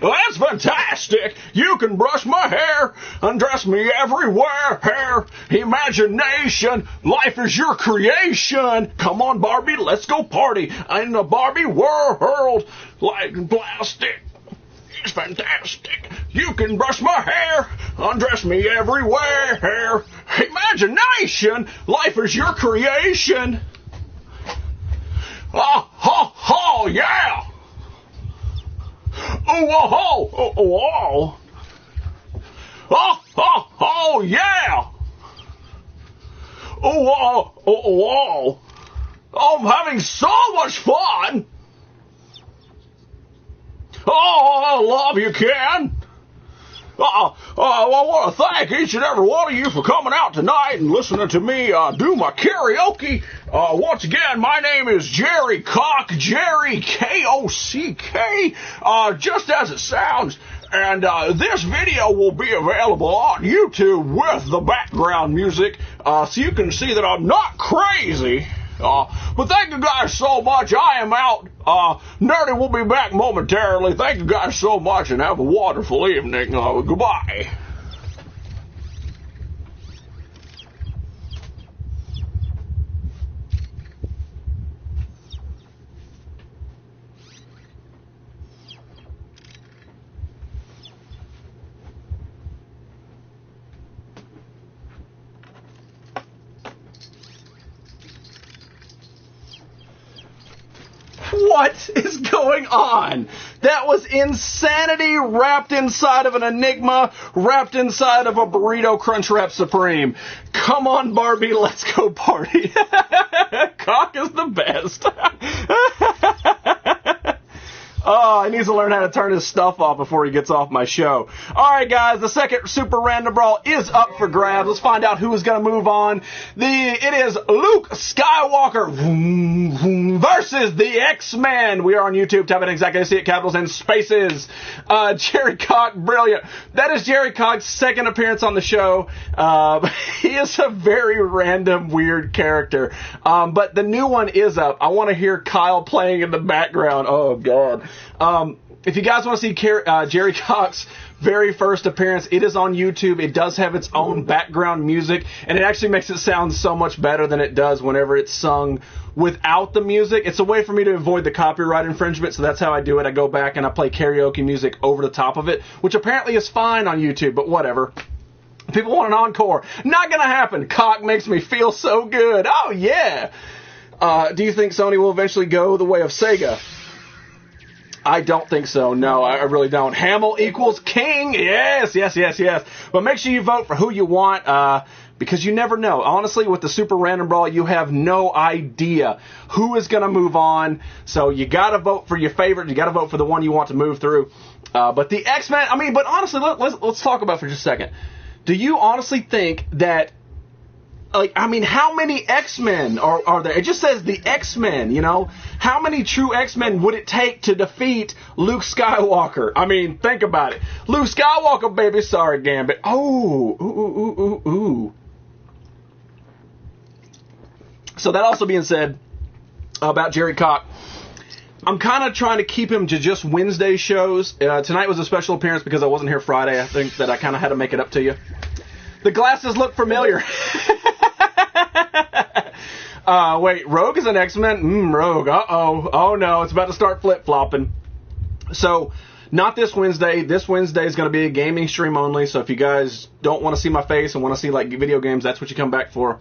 That's fantastic. You can brush my hair, undress me everywhere. Imagination, life is your creation. Come on, Barbie, let's go party in the Barbie world. Life in plastic. It's fantastic. You can brush my hair, undress me everywhere. Imagination, life is your creation. Oh, yeah. Oh, yeah. Oh, I'm having so much fun. Oh, I love you, Ken. I want to thank each and every one of you for coming out tonight and listening to me do my karaoke. Once again, my name is Jerry Cock, Jerry K-O-C-K, just as it sounds. And this video will be available on YouTube with the background music, so you can see that I'm not crazy. But thank you guys so much. I am out. Nerdy will be back momentarily. Thank you guys so much and have a wonderful evening. Goodbye. What is going on? That was insanity wrapped inside of an Enigma, wrapped inside of a Burrito Crunchwrap Supreme. Come on, Barbie, let's go party. Cock is the best. Oh, he needs to learn how to turn his stuff off before he gets off my show. All right, guys, the second Super Random Brawl is up for grabs. Let's find out who is going to move on. It is Luke Skywalker versus the X-Men. We are on YouTube. Type in exactly see it, capitals and spaces. Jerry Cock, brilliant. That is Jerry Cock's second appearance on the show. He is a very random, weird character. But the new one is up. I want to hear Kyle playing in the background. Oh, God. If you guys want to see Jerry Cock's very first appearance, it is on YouTube. It does have its own background music, and it actually makes it sound so much better than it does whenever it's sung without the music. It's a way for me to avoid the copyright infringement, so that's how I do it. I go back and I play karaoke music over the top of it, which apparently is fine on YouTube, but whatever. People want an encore. Not gonna happen. Cock makes me feel so good. Oh, yeah. Do you think Sony will eventually go the way of Sega? I don't think so. No, I really don't. Hamill equals king. Yes. But make sure you vote for who you want, because you never know. Honestly, with the Super Random Brawl, you have no idea who is going to move on. So you got to vote for your favorite. You got to vote for the one you want to move through. But the X-Men, but honestly, let's talk about it for just a second. Do you honestly think that, how many X-Men are there? It just says the X-Men, you know? How many true X-Men would it take to defeat Luke Skywalker? Think about it. Luke Skywalker, baby. Sorry, Gambit. Oh, ooh. So that also being said about Jerry Cock, I'm kind of trying to keep him to just Wednesday shows. Tonight was a special appearance because I wasn't here Friday. I think that I kind of had to make it up to you. The glasses look familiar. Wait, Rogue is an X-Men? Rogue. Uh-oh. Oh, no, it's about to start flip-flopping. So, not this Wednesday. This Wednesday is going to be a gaming stream only, so if you guys don't want to see my face and want to see, video games, that's what you come back for.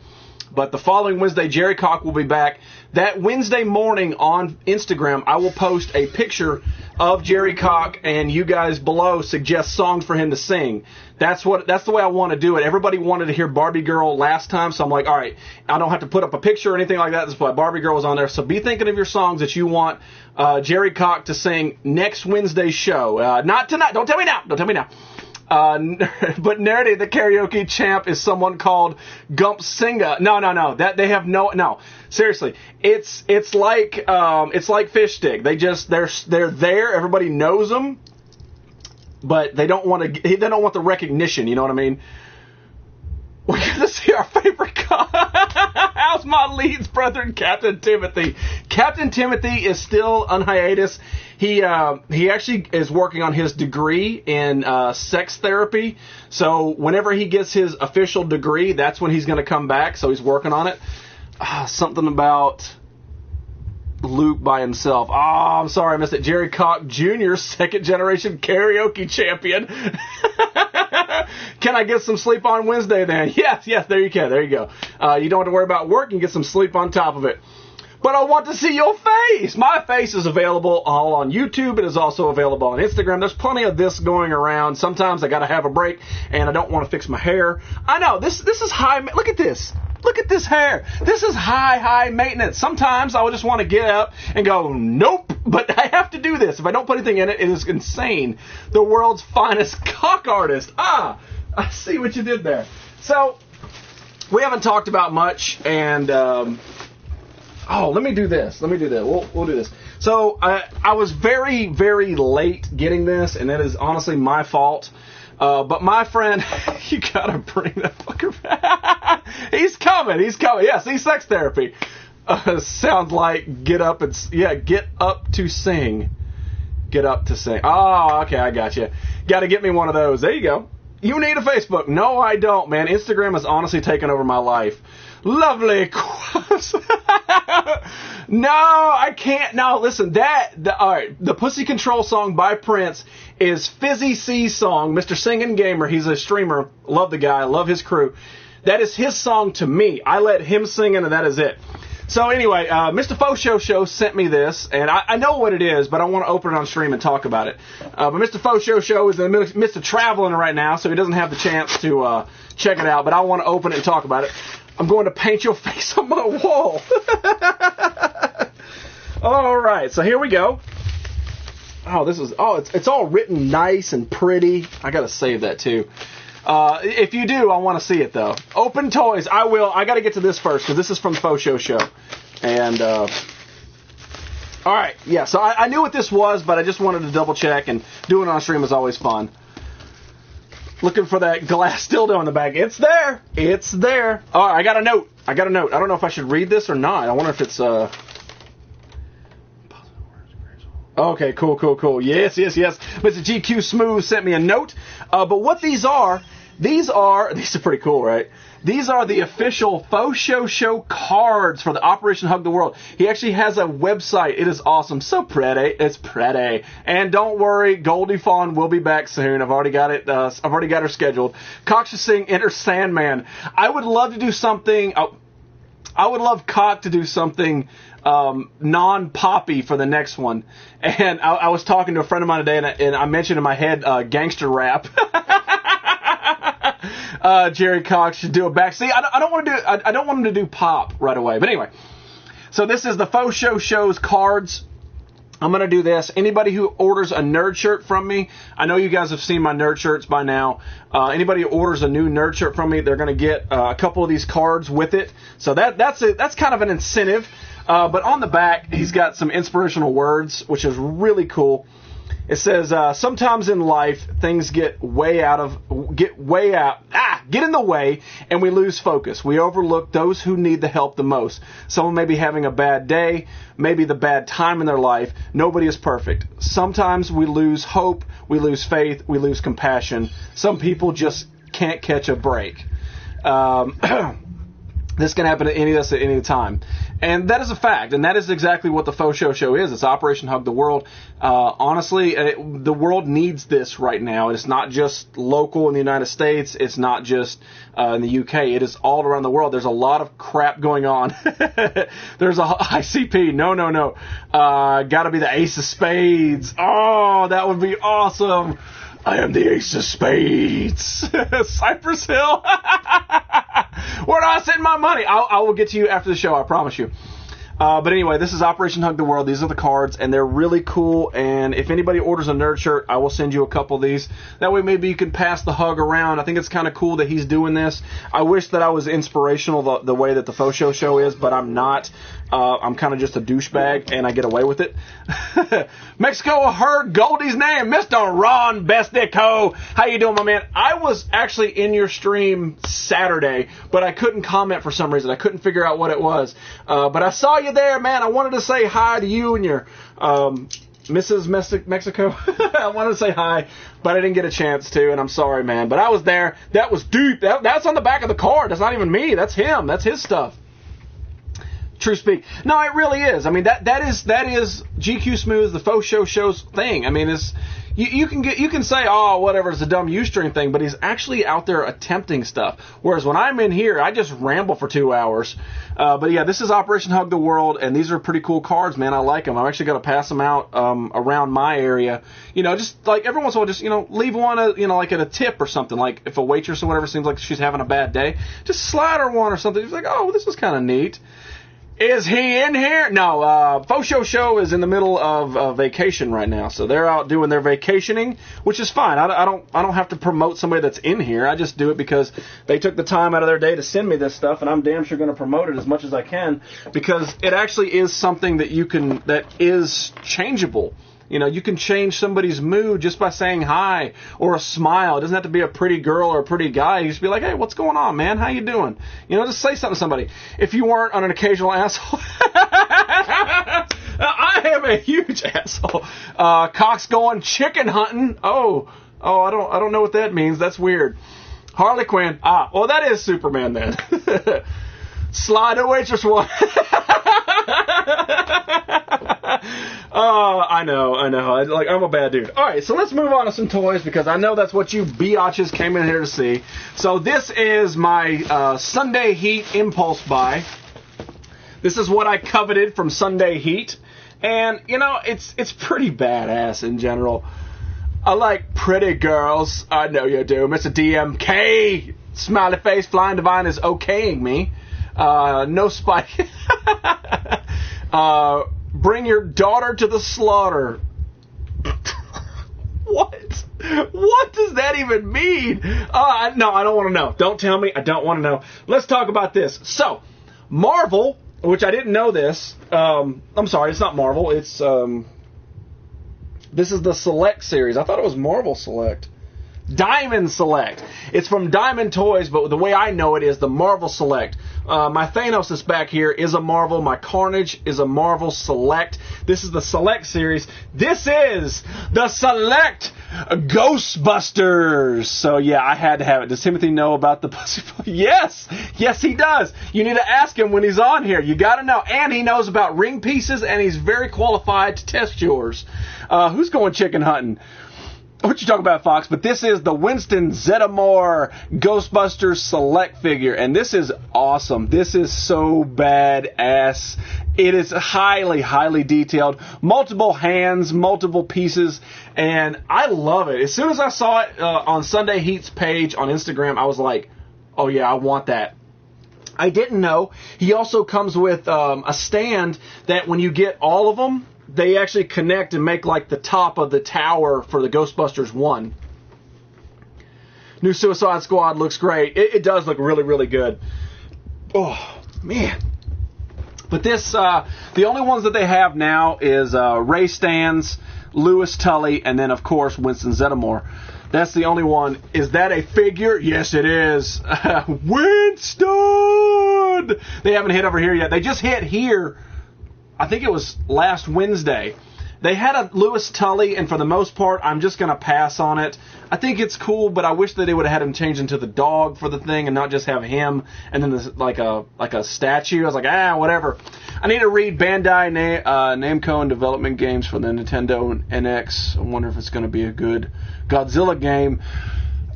But the following Wednesday, Jerry Cock will be back. That Wednesday morning on Instagram, I will post a picture of Jerry Cock, and you guys below suggest songs for him to sing. That's the way I want to do it. Everybody wanted to hear Barbie Girl last time, so I'm like, all right, I don't have to put up a picture or anything like that. That's why Barbie Girl was on there. So be thinking of your songs that you want Jerry Cock to sing next Wednesday's show. Not tonight. Don't tell me now. But Nerdy, the karaoke champ, is someone called Gump Singa. No. That they have no. Seriously, it's like Fish Stick. They're there. Everybody knows them, but they don't want the recognition. You know what I mean? We're gonna see our favorite How's my Leeds brethren, Captain Timothy? Captain Timothy is still on hiatus. He actually is working on his degree in sex therapy. So whenever he gets his official degree, that's when he's going to come back. So he's working on it. Something about Luke by himself. Oh, I'm sorry I missed it. Jerry Cock Jr., second generation karaoke champion. Can I get some sleep on Wednesday then? Yes, there you go. You don't have to worry about work. You can get some sleep on top of it. But I want to see your face. My face is available all on YouTube. It is also available on Instagram. There's plenty of this going around. Sometimes I got to have a break, and I don't want to fix my hair. I know, this is high. Look at this. Look at this hair. This is high maintenance. Sometimes I would just want to get up and go, nope, but I have to do this. If I don't put anything in it, it is insane. The world's finest cock artist. I see what you did there. So, we haven't talked about much, and... let me do this. We'll do this. So, I was very, very late getting this, and that is honestly my fault. But my friend, you gotta bring that fucker back. He's coming. Yeah, see, sex therapy. Sounds like get up to sing. Get up to sing. Oh, okay, I got you. Gotta get me one of those. There you go. You need a Facebook. No, I don't, man. Instagram has honestly taken over my life. Lovely. No, I can't. No, listen, all right, the Pussy Control song by Prince is Fizzy C's song. Mr. Singing Gamer, he's a streamer. Love the guy, love his crew. That is his song to me. I let him sing it, and that is it. So anyway, Mr. Faux Show sent me this, and I know what it is, but I want to open it on stream and talk about it. But Mr. Faux Show is in the midst of traveling right now, so he doesn't have the chance to check it out, but I want to open it and talk about it. I'm going to paint your face on my wall. All right, so here we go. Oh, it's all written nice and pretty. I got to save that too. If you do, I want to see it, though. Open toys. I will. I got to get to this first, because this is from Faux Show. And, all right. Yeah, so I knew what this was, but I just wanted to double check, and doing it on stream is always fun. Looking for that glass dildo in the bag. It's there. It's there. All right, I got a note. I don't know if I should read this or not. I wonder if it's, Okay, cool. Yes. Mr. GQ Smooth sent me a note. But what these are pretty cool, right? These are the official Faux Show cards for the Operation Hug the World. He actually has a website. It is awesome. So pretty. It's pretty. And don't worry, Goldie Fawn will be back soon. I've already got it. I've already got her scheduled. Cox to sing Enter Sandman. I would love to do something. I would love Cock to do something non-poppy for the next one. And I was talking to a friend of mine today, and I mentioned in my head gangster rap. Jerry Cox should do a back. See, I don't want to do. I don't want him to do pop right away. But anyway, so this is the Faux Show's cards. I'm going to do this. Anybody who orders a nerd shirt from me, I know you guys have seen my nerd shirts by now. Anybody who orders a new nerd shirt from me, they're going to get a couple of these cards with it. So that's kind of an incentive. But on the back, he's got some inspirational words, which is really cool. It says, sometimes in life, things get in the way, and we lose focus. We overlook those who need the help the most. Someone may be having a bad day, maybe the bad time in their life. Nobody is perfect. Sometimes we lose hope, we lose faith, we lose compassion. Some people just can't catch a break. This can happen to any of us at any time. And that is a fact. And that is exactly what the Faux Show is. It's Operation Hug the World. Honestly, the world needs this right now. It's not just local in the United States. It's not just in the UK. It is all around the world. There's a lot of crap going on. There's a ICP. No. Gotta be the Ace of Spades. Oh, that would be awesome. I am the Ace of Spades. Cypress Hill. Where do I send my money? I will get to you after the show, I promise you. But anyway, this is Operation Hug the World. These are the cards, and they're really cool. And if anybody orders a nerd shirt, I will send you a couple of these. That way maybe you can pass the hug around. I think it's kind of cool that he's doing this. I wish that I was inspirational the way that the Faux Show is, but I'm not. I'm kind of just a douchebag, and I get away with it. Mexico heard Goldie's name, Mr. Ron Bestico. How you doing, my man? I was actually in your stream Saturday, but I couldn't comment for some reason. I couldn't figure out what it was. But I saw you there, man. I wanted to say hi to you and your Mrs. Mexico. I wanted to say hi, but I didn't get a chance to, and I'm sorry, man. But I was there. That was deep. That's on the back of the card. That's not even me. That's him. That's his stuff. True speak. No, it really is. I mean, that is GQ Smooth, the Faux Show's thing. I mean, it's you can say, oh, whatever, it's a dumb Ustream thing, but he's actually out there attempting stuff. Whereas when I'm in here, I just ramble for 2 hours. But yeah, this is Operation Hug the World, and these are pretty cool cards, man. I like them. I'm actually going to pass them out around my area. You know, just like every once in a while, just leave one, like at a tip or something. Like if a waitress or whatever seems like she's having a bad day, just slide her one or something. She's like, oh, this is kind of neat. Is he in here? No, Faux Show is in the middle of vacation right now, so they're out doing their vacationing, which is fine. I don't have to promote somebody that's in here. I just do it because they took the time out of their day to send me this stuff, and I'm damn sure going to promote it as much as I can because it actually is something that is changeable. You know, you can change somebody's mood just by saying hi or a smile. It doesn't have to be a pretty girl or a pretty guy. You just be like, hey, what's going on, man? How you doing? You know, just say something to somebody. If you weren't an occasional asshole. I am a huge asshole. Cox going chicken hunting. Oh, I don't know what that means. That's weird. Harley Quinn. Well, that is Superman then. Slide a waitress one. I know. I'm a bad dude. All right, so let's move on to some toys because I know that's what you biatches came in here to see. So this is my Sunday Heat impulse buy. This is what I coveted from Sunday Heat. And, you know, it's pretty badass in general. I like pretty girls. I know you do. Mr. DMK, smiley face, flying divine is okaying me. No spike. Bring your daughter to the slaughter. What? What does that even mean? No, I don't want to know. Don't tell me. I don't want to know. Let's talk about this. So, Marvel, which I didn't know this. I'm sorry, it's not Marvel. It's this is the Select series. I thought it was Marvel Select. Diamond Select. It's from Diamond Toys, but the way I know it is the Marvel Select. My Thanos is back here is a Marvel. My Carnage is a Marvel Select. This is the Select series. This is the Select Ghostbusters. So yeah, I had to have it. Does Timothy know about the Pussy? Yes, he does. You need to ask him when he's on here. You got to know. And he knows about ring pieces, and he's very qualified to test yours. Who's going chicken hunting? What you talking about, Fox? But this is the Winston Zeddemore Ghostbusters Select figure, and this is awesome. This is so badass. It is highly, highly detailed. Multiple hands, multiple pieces, and I love it. As soon as I saw it on Sunday Heat's page on Instagram, I was like, oh yeah, I want that. I didn't know. He also comes with a stand that when you get all of them, they actually connect and make like the top of the tower for the Ghostbusters 1. New Suicide Squad looks great. It does look really, really good. Oh, man. But this, the only ones that they have now is Ray Stantz, Louis Tully, and then, of course, Winston Zeddemore. That's the only one. Is that a figure? Yes, it is. Winston! They haven't hit over here yet. They just hit here. I think it was last Wednesday. They had a Louis Tully, and for the most part, I'm just going to pass on it. I think it's cool, but I wish that they would have had him change into the dog for the thing and not just have him and then this, like a statue. I was like, whatever. I need to read Bandai Namco and development games for the Nintendo NX. I wonder if it's going to be a good Godzilla game.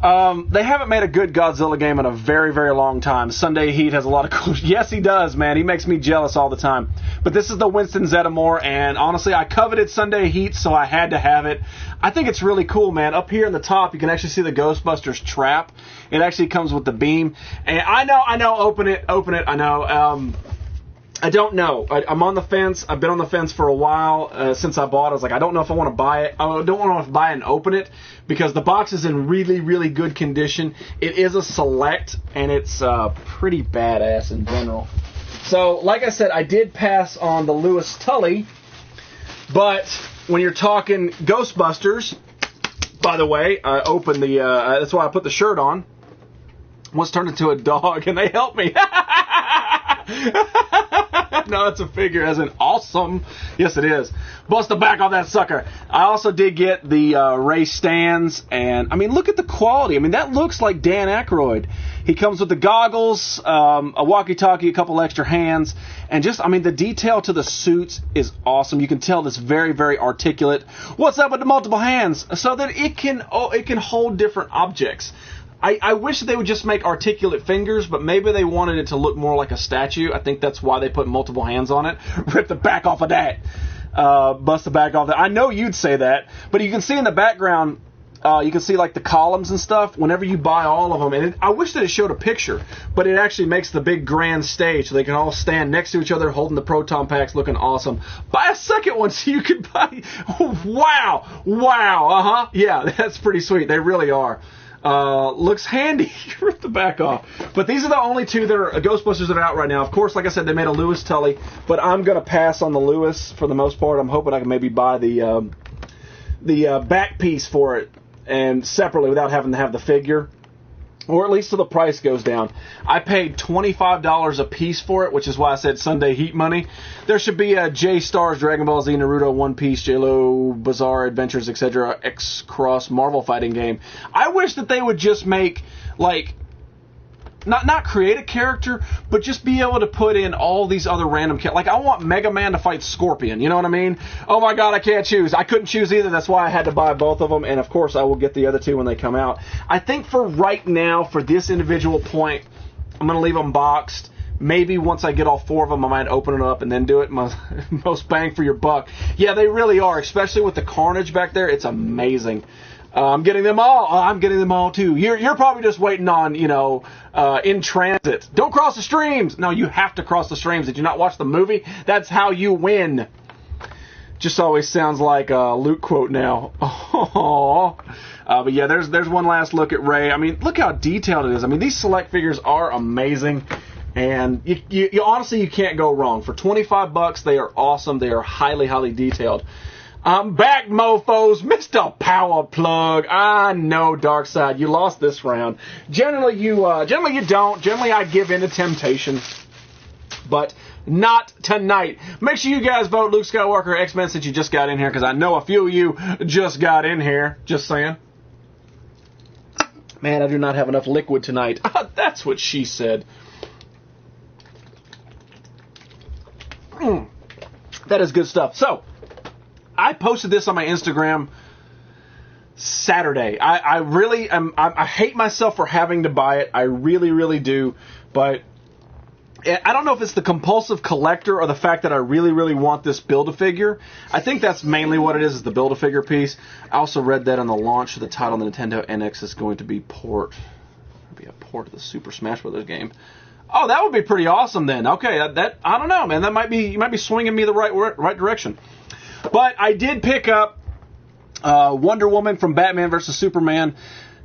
They haven't made a good Godzilla game in a very, very long time. Sunday Heat has a lot of cool... Yes, he does, man. He makes me jealous all the time. But this is the Winston Zeddemore, and honestly, I coveted Sunday Heat, so I had to have it. I think it's really cool, man. Up here in the top, you can actually see the Ghostbusters trap. It actually comes with the beam. And I know, open it, I know. I don't know. I'm on the fence. I've been on the fence for a while since I bought it. I was like, I don't know if I want to buy it. I don't want to buy it and open it because the box is in really, really good condition. It is a Select, and it's pretty badass in general. So, like I said, I did pass on the Louis Tully, but when you're talking Ghostbusters, by the way, I opened the, that's why I put the shirt on. Once turned into a dog, and they helped me. No, it's a figure as an awesome. Yes, it is. Bust the back off that sucker. I also did get the Ray Stantz, and I mean, look at the quality. I mean, that looks like Dan Aykroyd. He comes with the goggles, a walkie-talkie, a couple extra hands, and just, I mean, the detail to the suits is awesome. You can tell it's very, very articulate. What's up with the multiple hands? So that it can hold different objects. I wish they would just make articulate fingers, but maybe they wanted it to look more like a statue. I think that's why they put multiple hands on it. Rip the back off of that. Bust the back off that. I know you'd say that, but you can see in the background, you can see like the columns and stuff whenever you buy all of them. And I wish that it showed a picture, but it actually makes the big grand stage so they can all stand next to each other holding the proton packs looking awesome. Buy a second one so you can buy... Wow. Yeah, that's pretty sweet. They really are. Looks handy. Rip the back off. But these are the only two that are Ghostbusters that are out right now. Of course, like I said, they made a Louis Tully, but I'm going to pass on the Louis for the most part. I'm hoping I can maybe buy the back piece for it and separately without having to have the figure. Or at least till the price goes down. I paid $25 a piece for it, which is why I said Sunday Heat money. There should be a J-Stars, Dragon Ball Z, Naruto, One Piece, J-Lo, Bizarre Adventures, etc. X-Cross Marvel fighting game. I wish that they would just make, like, not create a character, but just be able to put in all these other random like, I want Mega Man to fight Scorpion, you know what I mean? Oh my god, I can't choose. I couldn't choose either, that's why I had to buy both of them, and of course I will get the other two when they come out. I think for right now, for this individual point, I'm going to leave them boxed, Maybe once I get all 4 of them, I might open it up and then do it. Most bang for your buck. Yeah, they really are, especially with the carnage back there. It's amazing. I'm getting them all. I'm getting them all too. You're probably just waiting on, In Transit. Don't cross the streams. No, you have to cross the streams. Did you not watch the movie? That's how you win. Just always sounds like a Luke quote now. But yeah, there's one last look at Rey. I mean, look how detailed it is. I mean, these select figures are amazing. And you honestly, you can't go wrong. For $25, they are awesome. They are highly, highly detailed. I'm back, mofos. Mr. Power Plug. I know, Darkseid, you lost this round. Generally you don't. Generally, I give in to temptation. But not tonight. Make sure you guys vote Luke Skywalker X-Men since you just got in here, because I know a few of you just got in here. Just saying. Man, I do not have enough liquid tonight. That's what she said. That is good stuff. So, I posted this on my Instagram Saturday. I really am. I hate myself for having to buy it. I really, really do. But I don't know if it's the compulsive collector or the fact that I really, really want this Build-A-Figure. I think that's mainly what it is the Build-A-Figure piece. I also read that on the launch of the title, the Nintendo NX is going to be a port of the Super Smash Bros. Game. Oh, that would be pretty awesome then. Okay, that I don't know, man. That might be swinging me the right direction. But I did pick up Wonder Woman from Batman vs. Superman.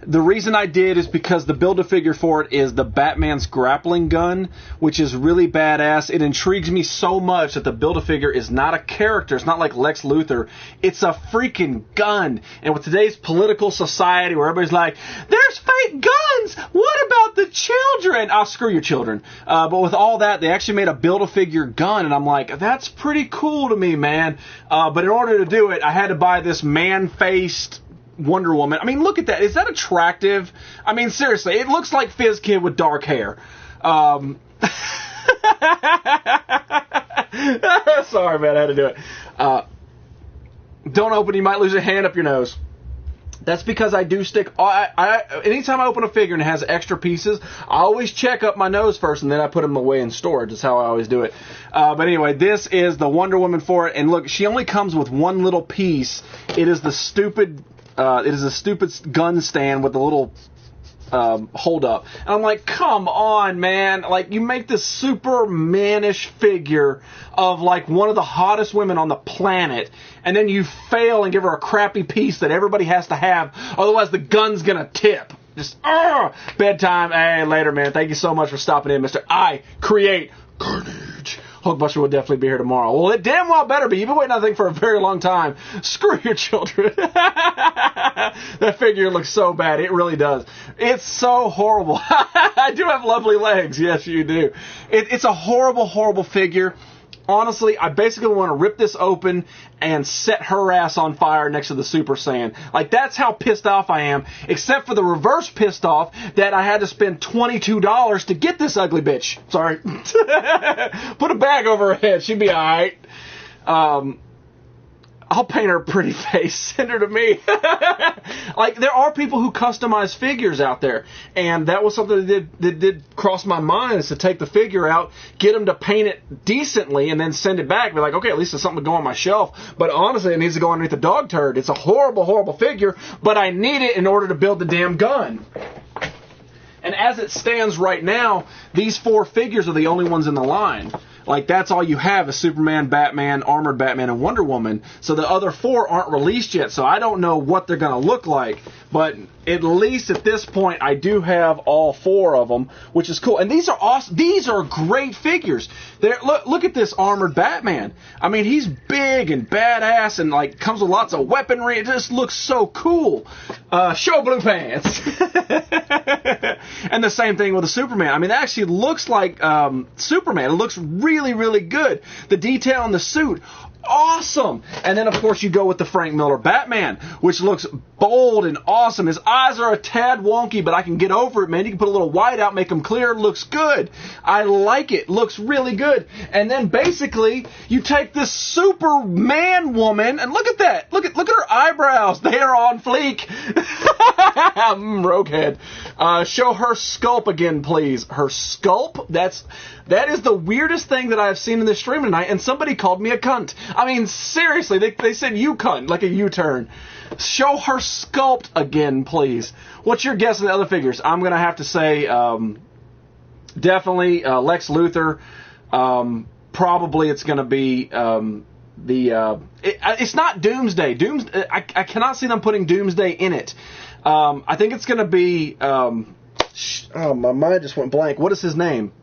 The reason I did is because the Build-A-Figure for it is the Batman's grappling gun, which is really badass. It intrigues me so much that the Build-A-Figure is not a character. It's not like Lex Luthor. It's a freaking gun. And with today's political society where everybody's like, there's fake guns! What about the children? Screw your children. But with all that, they actually made a Build-A-Figure gun, and I'm like, that's pretty cool to me, man. But in order to do it, I had to buy this man-faced Wonder Woman. I mean, look at that. Is that attractive? I mean, seriously, it looks like Fizz Kid with dark hair. Sorry, man, I had to do it. Don't open, you might lose a hand up your nose. That's because I do stick... anytime I open a figure and it has extra pieces, I always check up my nose first, and then I put them away in storage. That's how I always do it. But anyway, this is the Wonder Woman for it. And look, she only comes with one little piece. It is the stupid... it is a stupid gun stand with a little hold up. And I'm like, come on, man. Like, you make this Superman-ish figure of, like, one of the hottest women on the planet, and then you fail and give her a crappy piece that everybody has to have, otherwise the gun's gonna tip. Just, bedtime. Hey, later, man. Thank you so much for stopping in, Mr. I Create Carnage. Hulkbuster will definitely be here tomorrow. Well, it damn well better be. You've been waiting, I think, for a very long time. Screw your children. That figure looks so bad. It really does. It's so horrible. I do have lovely legs. Yes, you do. It's a horrible, horrible figure. Honestly, I basically want to rip this open and set her ass on fire next to the Super Saiyan. Like, that's how pissed off I am, except for the reverse pissed off that I had to spend $22 to get this ugly bitch. Sorry. Put a bag over her head. She'd be alright. I'll paint her a pretty face. Send her to me. Like, there are people who customize figures out there. And that was something that did cross my mind, is to take the figure out, get them to paint it decently, and then send it back. Be like, okay, at least it's something to go on my shelf. But honestly, it needs to go underneath the dog turd. It's a horrible, horrible figure, but I need it in order to build the damn gun. And as it stands right now, these 4 figures are the only ones in the line. Like, that's all you have is Superman, Batman, Armored Batman, and Wonder Woman. So the other 4 aren't released yet, so I don't know what they're going to look like. But at least at this point, I do have all 4 of them, which is cool. And these are awesome. These are great figures. Look at this Armored Batman. I mean, he's big and badass and, like, comes with lots of weaponry. It just looks so cool. Show blue pants. And the same thing with the Superman. I mean, it actually looks like Superman. It looks really, really good. The detail in the suit, awesome. And then, of course, you go with the Frank Miller Batman, which looks bold and awesome. His eyes are a tad wonky, but I can get over it, man. You can put a little white out, make them clear. It looks good. I like it. Looks really good. And then, basically, you take this Superman woman, and look at that. Look at her eyebrows. They are on fleek. Roguehead. Show her sculpt again, please. Her sculpt? That is the weirdest thing that I have seen in this stream tonight, and somebody called me a cunt. I mean, seriously, they said you cunt, like a U-turn. Show her sculpt again, please. What's your guess on the other figures? I'm going to have to say definitely Lex Luthor. Probably it's going to be it's not Doomsday. I cannot see them putting Doomsday in it. I think it's going to be oh, my mind just went blank. What is his name?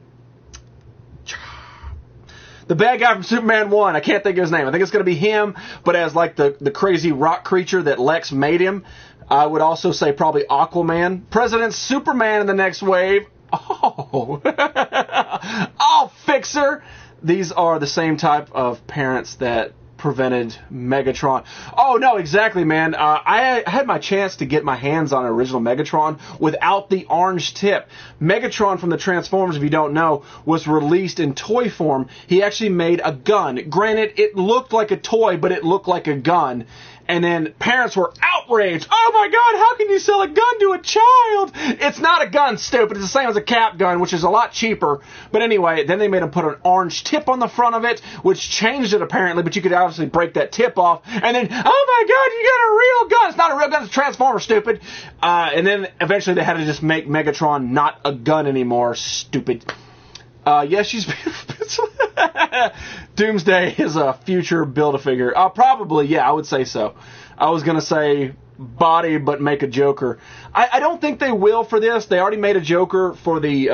The bad guy from Superman 1. I can't think of his name. I think it's going to be him, but as like the crazy rock creature that Lex made him. I would also say probably Aquaman. President Superman in the next wave. Oh. Oh, Fixer. These are the same type of parents that prevented Megatron. Oh, no, exactly, man. I had my chance to get my hands on an original Megatron without the orange tip. Megatron from the Transformers, if you don't know, was released in toy form. He actually made a gun. Granted, it looked like a toy, but it looked like a gun. And then parents were outraged. Oh my God, how can you sell a gun to a child? It's not a gun, stupid. It's the same as a cap gun, which is a lot cheaper. But anyway, then they made him put an orange tip on the front of it, which changed it apparently, but you could obviously break that tip off. And then, oh my God, you got a real gun. It's not a real gun, it's a Transformer, stupid. And then eventually they had to just make Megatron not a gun anymore, stupid. Yes, she's beautiful. Doomsday is a future Build-A-Figure. Probably, yeah, I would say so. I was going to say body, but make a Joker. I don't think they will for this. They already made a Joker for the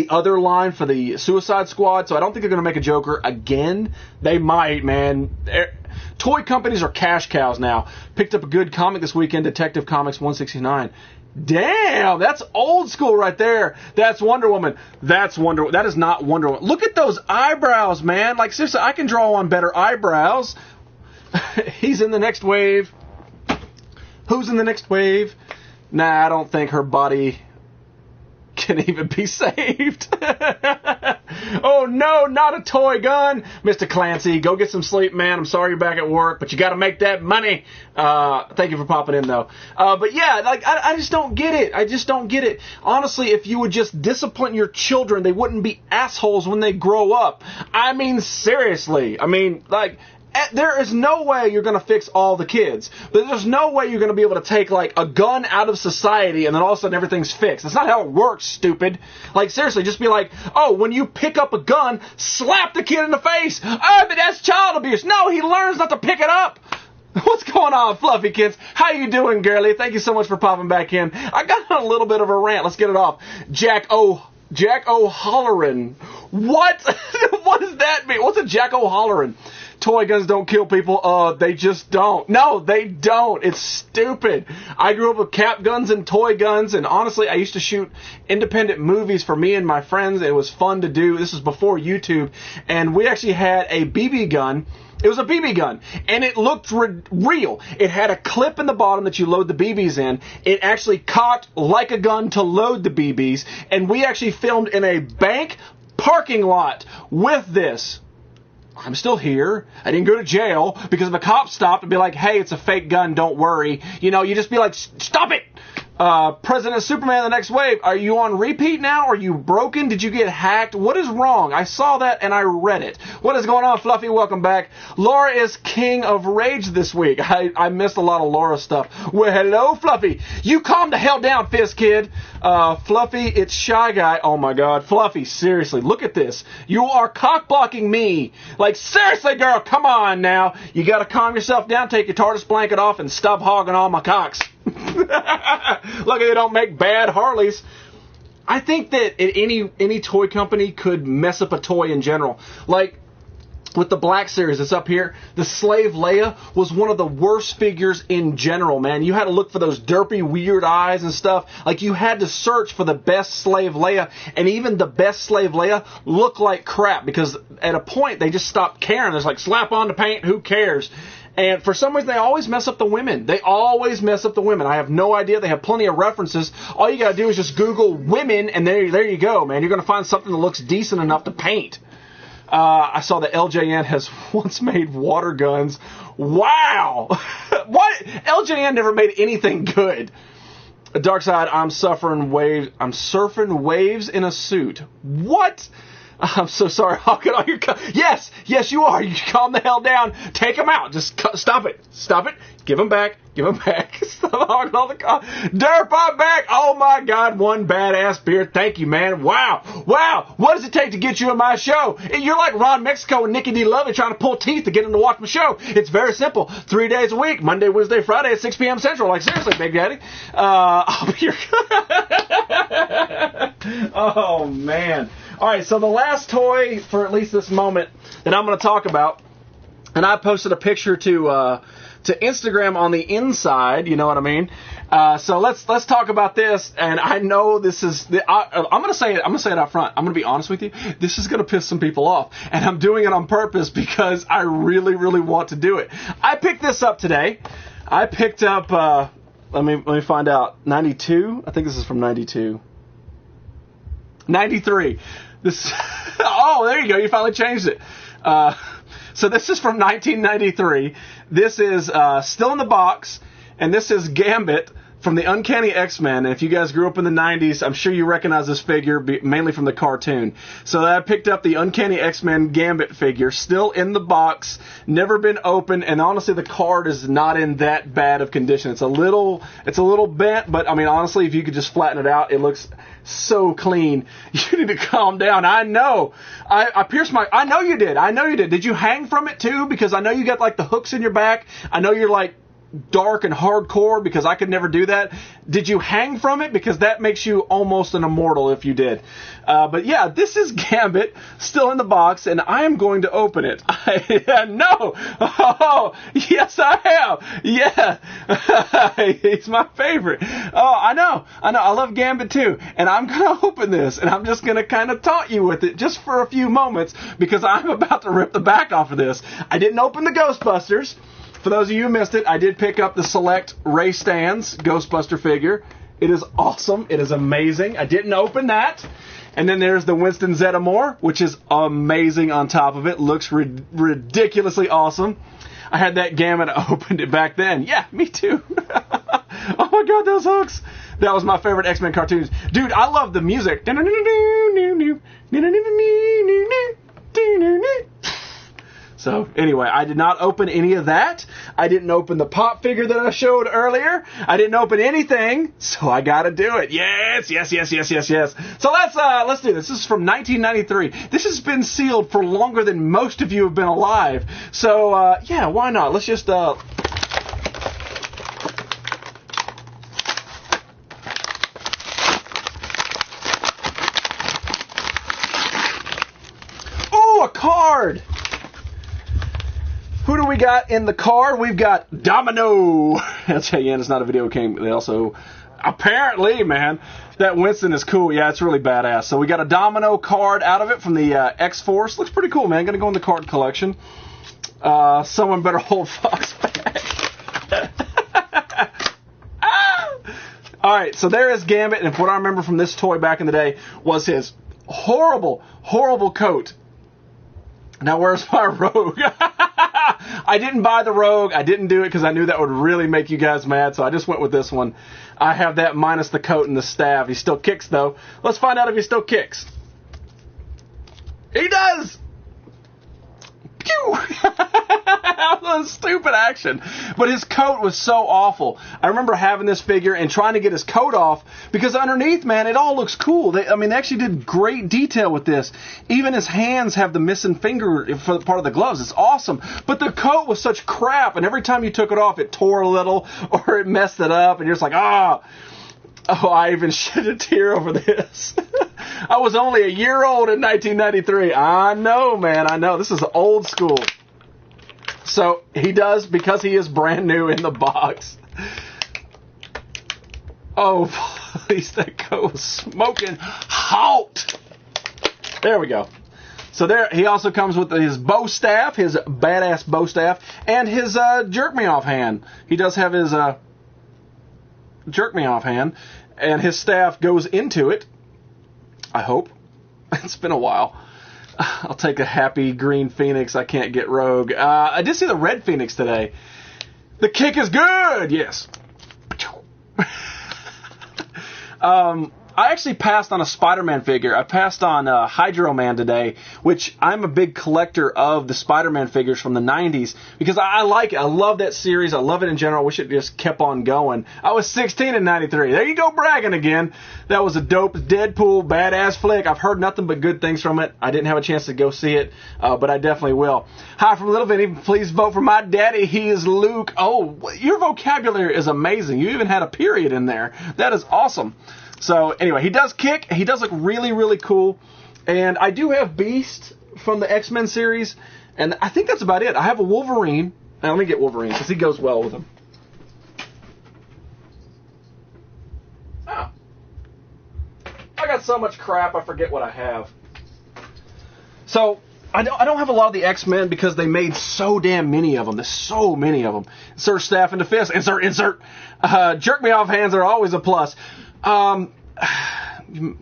other line, for the Suicide Squad, so I don't think they're going to make a Joker again. They might, man. Toy companies are cash cows now. Picked up a good comic this weekend, Detective Comics 169. Damn, that's old school right there. That's Wonder Woman. That is not Wonder Woman. Look at those eyebrows, man. Like, seriously, I can draw on better eyebrows. He's in the next wave. Who's in the next wave? Nah, I don't think her body can even be saved. Oh no, not a toy gun. Mr. Clancy, go get some sleep, man. I'm sorry you're back at work, but you got to make that money. Thank you for popping in, though. But yeah, like I just don't get it. I just don't get it. Honestly, if you would just discipline your children, they wouldn't be assholes when they grow up. I mean, seriously. I mean, like, there is no way you're going to fix all the kids. But there's no way you're going to be able to take, like, a gun out of society and then all of a sudden everything's fixed. That's not how it works, stupid. Like, seriously, just be like, oh, when you pick up a gun, slap the kid in the face. Oh, but that's child abuse. No, he learns not to pick it up. What's going on, Fluffy Kids? How you doing, girlie? Thank you so much for popping back in. I got on a little bit of a rant. Let's get it off. Jack O'Halloran. What? What does that mean? What's a Jack O'Halloran? Toy guns don't kill people. They just don't. No, they don't. It's stupid. I grew up with cap guns and toy guns, and honestly, I used to shoot independent movies for me and my friends. It was fun to do. This was before YouTube, and we actually had a BB gun. It was a BB gun, and it looked real. It had a clip in the bottom that you load the BBs in. It actually cocked like a gun to load the BBs, and we actually filmed in a bank parking lot with this. I'm still here. I didn't go to jail because if a cop stopped and be like, hey, it's a fake gun, don't worry. You know, you just be like, stop it. President Superman, the next wave. Are you on repeat now? Are you broken? Did you get hacked? What is wrong? I saw that and I read it. What is going on, Fluffy? Welcome back. Laura is king of rage this week. I missed a lot of Laura stuff. Well, hello, Fluffy. You calm the hell down, Fizz Kid. Fluffy, it's Shy Guy. Oh my God. Fluffy, seriously, look at this. You are cock blocking me. Like, seriously, girl, come on now. You gotta calm yourself down, take your TARDIS blanket off, and stop hogging all my cocks. Luckily they don't make bad Harleys. I think that any toy company could mess up a toy in general. Like with the Black Series that's up here, the Slave Leia was one of the worst figures in general, man. You had to look for those derpy, weird eyes and stuff. Like, you had to search for the best Slave Leia, and even the best Slave Leia looked like crap, because at a point, they just stopped caring. It's like, slap on the paint, who cares? And for some reason, they always mess up the women. They always mess up the women. I have no idea. They have plenty of references. All you got to do is just Google women, and there you go, man. You're going to find something that looks decent enough to paint. I saw that LJN has once made water guns. Wow! What? LJN never made anything good. Dark Side, I'm surfing waves in a suit. What? I'm so sorry. Hogging all your... Yes, you are. You calm the hell down. Take them out. Just stop it. Give them back. Stop hogging all the... Derp, I'm back. Oh, my God. One badass beer. Thank you, man. Wow. What does it take to get you in my show? You're like Ron Mexico and Nikki D. Lovey trying to pull teeth to get them to watch my show. It's very simple. 3 days a week. Monday, Wednesday, Friday at 6 p.m. Central. Like, seriously, Big Daddy. I'll be your... Oh, man. All right, so the last toy for at least this moment that I'm going to talk about, and I posted a picture to Instagram on the inside. You know what I mean? So let's talk about this. And I know this is I'm going to say it. I'm going to say it up front. I'm going to be honest with you. This is going to piss some people off, and I'm doing it on purpose because I really, really want to do it. I picked this up today. I picked up. Let me find out. 92. I think this is from 92. 93. This. Oh, there you go. You finally changed it. So this is from 1993. This is still in the box, and this is Gambit from the Uncanny X-Men. And if you guys grew up in the 90s, I'm sure you recognize this figure, mainly from the cartoon. So I picked up the Uncanny X-Men Gambit figure, still in the box, never been opened, and honestly, the card is not in that bad of condition. It's a little bent, but I mean, honestly, if you could just flatten it out, it looks so clean. You need to calm down. I know. I pierced my... I know you did. Did you hang from it too? Because I know you got like the hooks in your back. I know you're like dark and hardcore because I could never do that. Did you hang from it? Because that makes you almost an immortal if you did. But yeah, this is Gambit, still in the box, and I am going to open it. No! Oh, yes, I have! Yeah! He's my favorite. Oh, I know. I love Gambit too. And I'm going to open this, and I'm just going to kind of taunt you with it just for a few moments because I'm about to rip the back off of this. I didn't open the Ghostbusters. For those of you who missed it, I did pick up the Select Ray Stans Ghostbuster figure. It is awesome. It is amazing. I didn't open that. And then there's the Winston Zeddemore, which is amazing on top of it. Looks ridiculously awesome. I had that Gambit. I opened it back then. Yeah, me too. Oh my God, those hooks. That was my favorite X-Men cartoons. Dude, I love the music. So, anyway, I did not open any of that. I didn't open the pop figure that I showed earlier. I didn't open anything, so I gotta do it. Yes. So let's do this. This is from 1993. This has been sealed for longer than most of you have been alive. So, yeah, why not? Let's just, Ooh, a card! Who do we got in the card? We've got Domino. That's how you end. It's not a video game. They also, apparently, man, that Winston is cool. Yeah, it's really badass. So we got a Domino card out of it from the X-Force. Looks pretty cool, man. Going to go in the card collection. Someone better hold Fox back. All right, so there is Gambit. And what I remember from this toy back in the day was his horrible, horrible coat. Now, where's my Rogue? I didn't buy the Rogue. I didn't do it because I knew that would really make you guys mad, so I just went with this one. I have that minus the coat and the staff. He still kicks, though. Let's find out if he still kicks. He does! Pew! Stupid action. But his coat was so awful. I remember having this figure and trying to get his coat off because underneath, man, it all looks cool. They actually did great detail with this. Even his hands have the missing finger for part of the gloves. It's awesome. But the coat was such crap, and every time you took it off, it tore a little or it messed it up, and you're just like, ah. Oh, I even shed a tear over this. I was only a year old in 1993. I know, man. I know. This is old school. So he does, because he is brand new in the box. Oh, please, that coat was smoking hot. There we go. So there, he also comes with his bow staff, his badass bow staff, and his jerk me off hand. He does have his jerk me off hand, and his staff goes into it. I hope. It's been a while. I'll take a happy green Phoenix. I can't get Rogue. I did see the red Phoenix today. The kick is good. Yes. I actually passed on a Spider-Man figure. I passed on Hydro Man today, which I'm a big collector of the Spider-Man figures from the 90s because I like it. I love that series. I love it in general. I wish it just kept on going. I was 16 in 93. There you go, bragging again. That was a dope Deadpool, badass flick. I've heard nothing but good things from it. I didn't have a chance to go see it, but I definitely will. Hi from Little Vinny. Please vote for my daddy. He is Luke. Oh, your vocabulary is amazing. You even had a period in there. That is awesome. So, anyway, he does kick. He does look really, really cool. And I do have Beast from the X-Men series. And I think that's about it. I have a Wolverine. Now, let me get Wolverine because he goes well with him. Oh. I got so much crap, I forget what I have. So, I don't have a lot of the X-Men because they made so damn many of them. There's so many of them. Insert staff into fist. Insert. Jerk me off hands are always a plus. You're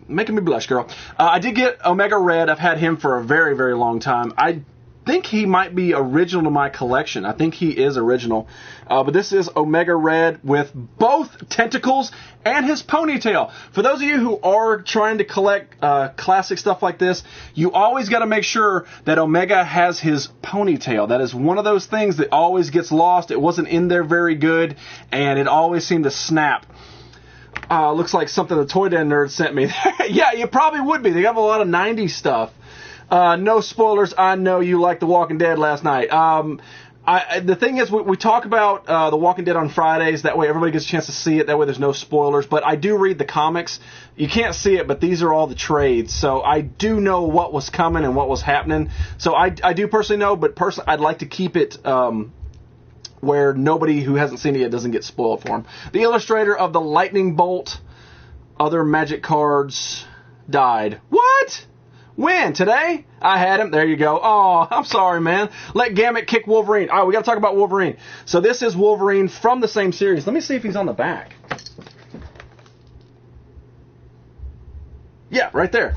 making me blush, girl. I did get Omega Red. I've had him for a very, very long time. I think he might be original to my collection. I think he is original. But this is Omega Red with both tentacles and his ponytail. For those of you who are trying to collect classic stuff like this, you always got to make sure that Omega has his ponytail. That is one of those things that always gets lost. It wasn't in there very good, and it always seemed to snap. Looks like something the Toy Den Nerd sent me. Yeah, you probably would be. They have a lot of 90s stuff. No spoilers. I know you liked The Walking Dead last night. The thing is, we talk about The Walking Dead on Fridays. That way everybody gets a chance to see it. That way there's no spoilers. But I do read the comics. You can't see it, but these are all the trades. So I do know what was coming and what was happening. So I do personally know, but I'd like to keep it where nobody who hasn't seen it yet doesn't get spoiled for him. The illustrator of the Lightning Bolt, other magic cards, died. What? When? Today? I had him. There you go. Oh, I'm sorry, man. Let Gambit kick Wolverine. All right, we got to talk about Wolverine. So this is Wolverine from the same series. Let me see if he's on the back. Yeah, right there.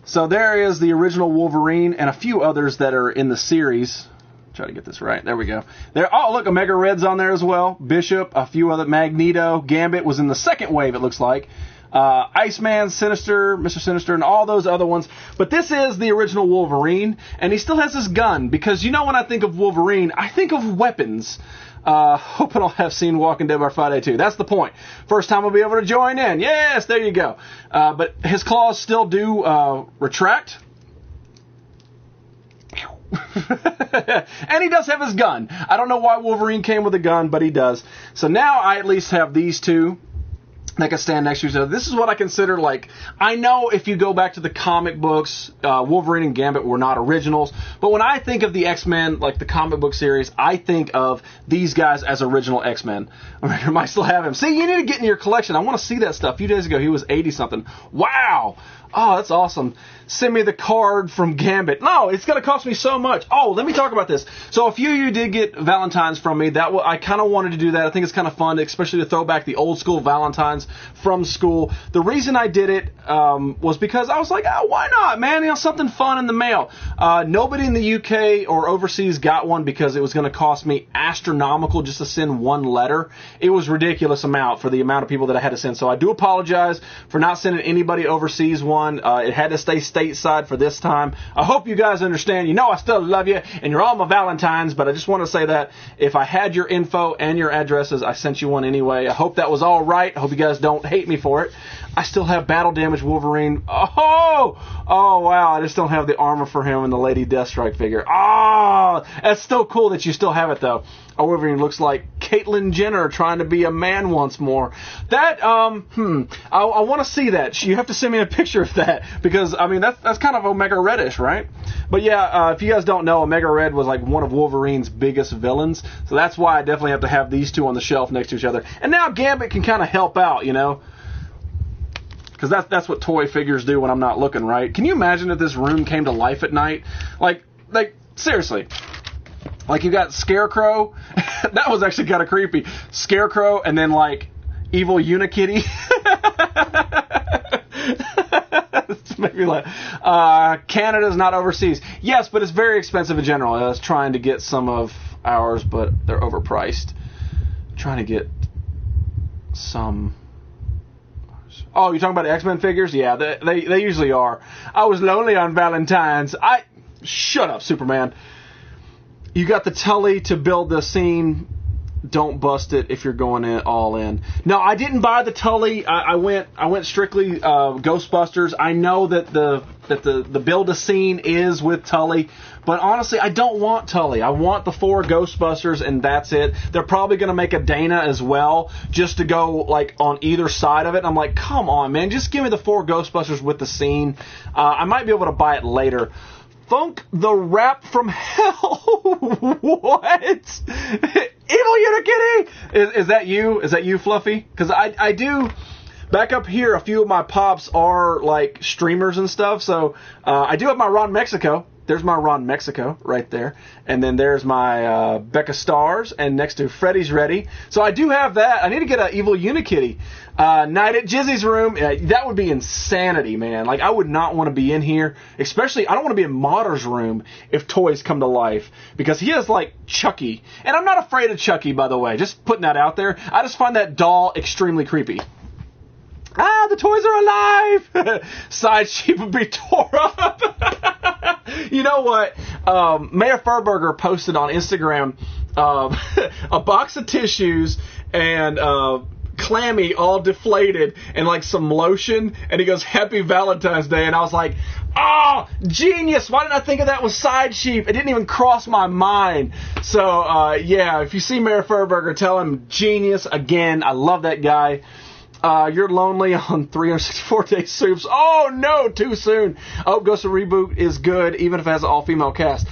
So there is the original Wolverine and a few others that are in the series. Try to get this right. There we go. There. Oh, look, Omega Red's on there as well. Bishop, a few other. Magneto, Gambit was in the second wave, it looks like. Iceman, Sinister, Mr. Sinister, and all those other ones. But this is the original Wolverine, and he still has his gun, because you know when I think of Wolverine, I think of weapons. Hoping I'll have seen Walking Dead by Friday too. That's the point. First time I'll be able to join in. Yes, there you go. But his claws still do retract. And he does have his gun. I don't know why Wolverine came with a gun, but he does. So now I at least have these two that can stand next to each other. This is what I consider, like, I know if you go back to the comic books, Wolverine and Gambit were not originals, but when I think of the X-Men, like the comic book series, I think of these guys as original X-Men. I might still have him. See, you need to get in your collection. I want to see that stuff. A few days ago, he was 80-something. Wow! Oh, that's awesome. Send me the card from Gambit. No, it's going to cost me so much. Oh, let me talk about this. So a few of you did get Valentines from me. I kind of wanted to do that. I think it's kind of fun, especially to throw back the old school Valentines from school. The reason I did it was because I was like, oh, why not, man? You know, something fun in the mail. Nobody in the UK or overseas got one because it was going to cost me astronomical just to send one letter. It was a ridiculous amount for the amount of people that I had to send. So I do apologize for not sending anybody overseas one. It had to stay stateside for this time. I hope you guys understand. You know I still love you, and you're all my Valentines, but I just want to say that if I had your info and your addresses, I sent you one anyway. I hope that was all right. I hope you guys don't hate me for it. I still have Battle Damage Wolverine. Oh, wow. I just don't have the armor for him and the Lady Deathstrike figure. Oh, that's still cool that you still have it, though. Our Wolverine looks like Caitlyn Jenner trying to be a man once more. That, I want to see that. You have to send me a picture of that, because, I mean, that's kind of Omega Reddish, right? But yeah, if you guys don't know, Omega Red was like one of Wolverine's biggest villains, so that's why I definitely have to have these two on the shelf next to each other. And now Gambit can kind of help out, you know? Because that's what toy figures do when I'm not looking, right? Can you imagine if this room came to life at night? Like seriously. Like, you got Scarecrow. That was actually kind of creepy. Scarecrow, and then, like, evil Unikitty. It's making me laugh. Canada's not overseas. Yes, but it's very expensive in general. I was trying to get some of ours, but they're overpriced. I'm trying to get some... Oh, you're talking about the X-Men figures? Yeah, they usually are. I was lonely on Valentine's. Shut up, Superman. You got the Tully to build the scene. Don't bust it if you're going all in. No, I didn't buy the Tully. I went strictly Ghostbusters. I know that the build a scene is with Tully, but honestly, I don't want Tully. I want the 4 Ghostbusters, and that's it. They're probably going to make a Dana as well, just to go like on either side of it. I'm like, come on, man, just give me the 4 Ghostbusters with the scene. I might be able to buy it later. Funk the Rap from Hell. What? Evil Unikitty! Is that you? Is that you, Fluffy? Because I do... Back up here, a few of my pops are, like, streamers and stuff, so I do have my Ron Mexico. There's my Ron Mexico right there. And then there's my Becca Stars, and next to Freddy's Ready. So I do have that. I need to get an Evil Unikitty. Night at Jizzy's room, that would be insanity, man. Like, I would not want to be in here. Especially, I don't want to be in Modder's room if toys come to life. Because he is like Chucky. And I'm not afraid of Chucky, by the way. Just putting that out there. I just find that doll extremely creepy. The toys are alive! Side sheep would be tore up. You know what? Mayor Furburger posted on Instagram a box of tissues and Clammy all deflated and like some lotion, and he goes, Happy Valentine's Day, and I was like, oh, genius! Why didn't I think of that with Side Sheep? It didn't even cross my mind. So, yeah, if you see Mayor Furburger, tell him genius again. I love that guy. You're lonely on 364 Day Soups. Oh, no, too soon. Oh, Ghost of Reboot is good, even if it has an all-female cast.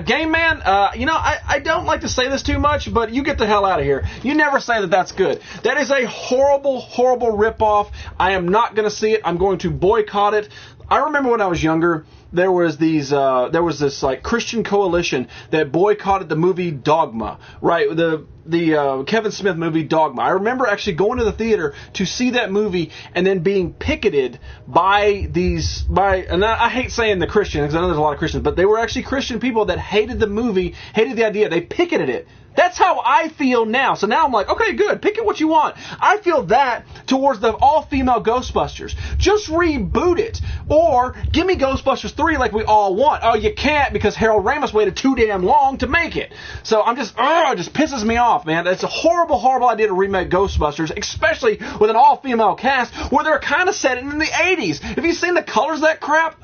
Game Man, I don't like to say this too much, but you get the hell out of here. You never say that that's good. That is a horrible, horrible ripoff. I am not going to see it. I'm going to boycott it. I remember when I was younger, there was this like Christian coalition that boycotted the movie Dogma, right? The Kevin Smith movie Dogma. I remember actually going to the theater to see that movie and then being picketed by and I hate saying the Christians because I know there's a lot of Christians, but they were actually Christian people that hated the movie, hated the idea. They picketed it. That's how I feel now. So now I'm like, okay, good. Pick it what you want. I feel that towards the all-female Ghostbusters. Just reboot it. Or give me Ghostbusters 3 like we all want. Oh, you can't because Harold Ramis waited too damn long to make it. So I'm just, it just pisses me off, man. It's a horrible, horrible idea to remake Ghostbusters, especially with an all-female cast where they're kind of set in the 80s. Have you seen the colors of that crap?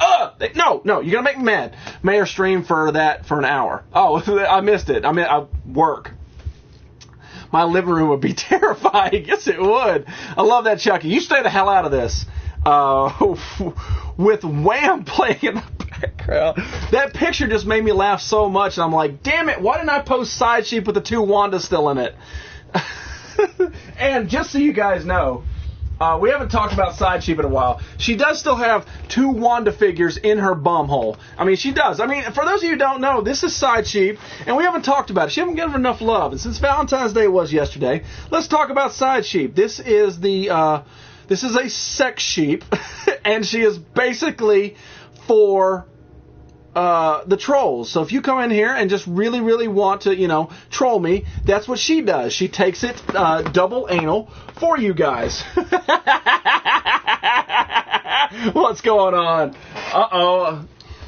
No, you're going to make me mad. Mayor streamed for that for an hour. Oh, I missed it. I work. My living room would be terrifying. Yes, it would. I love that Chucky. You stay the hell out of this. With Wham playing in the background. That picture just made me laugh so much. And I'm like, damn it, why didn't I post Side Sheep with the 2 Wandas still in it? And just so you guys know, we haven't talked about Side Sheep in a while. She does still have 2 Wanda figures in her bum hole. I mean, she does. I mean, for those of you who don't know, this is Side Sheep, and we haven't talked about it. She haven't given her enough love. And since Valentine's Day was yesterday, let's talk about Side Sheep. This is a sex sheep, and she is basically for the trolls. So if you come in here and just really, really want to, troll me, that's what she does. She takes it double anal for you guys. What's going on? Uh-oh.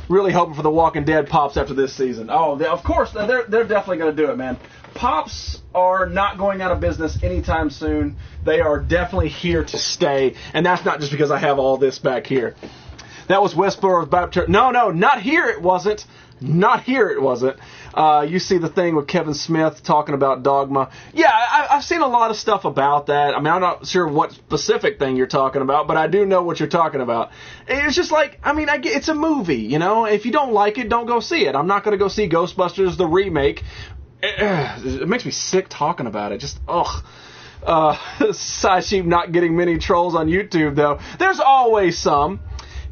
Really hoping for the Walking Dead Pops after this season. Oh, of course, they're definitely going to do it, man. Pops are not going out of business anytime soon. They are definitely here to stay, and that's not just because I have all this back here. That was Westboro about to... No, not here it wasn't. Not here it wasn't. You see the thing with Kevin Smith talking about Dogma. Yeah, I've seen a lot of stuff about that. I mean, I'm not sure what specific thing you're talking about, but I do know what you're talking about. It's just like, I mean, it's a movie, If you don't like it, don't go see it. I'm not going to go see Ghostbusters, the remake. It makes me sick talking about it. Just, Side Sheep not getting many trolls on YouTube, though. There's always some.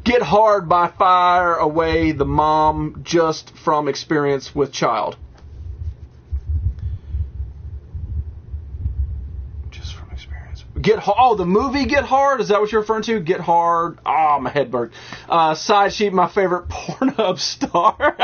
Get hard by fire away the mom just from experience with child. Just from experience. The movie Get Hard? Is that what you're referring to? Get Hard. Oh, my head burnt. Side Sheep, my favorite Pornhub star.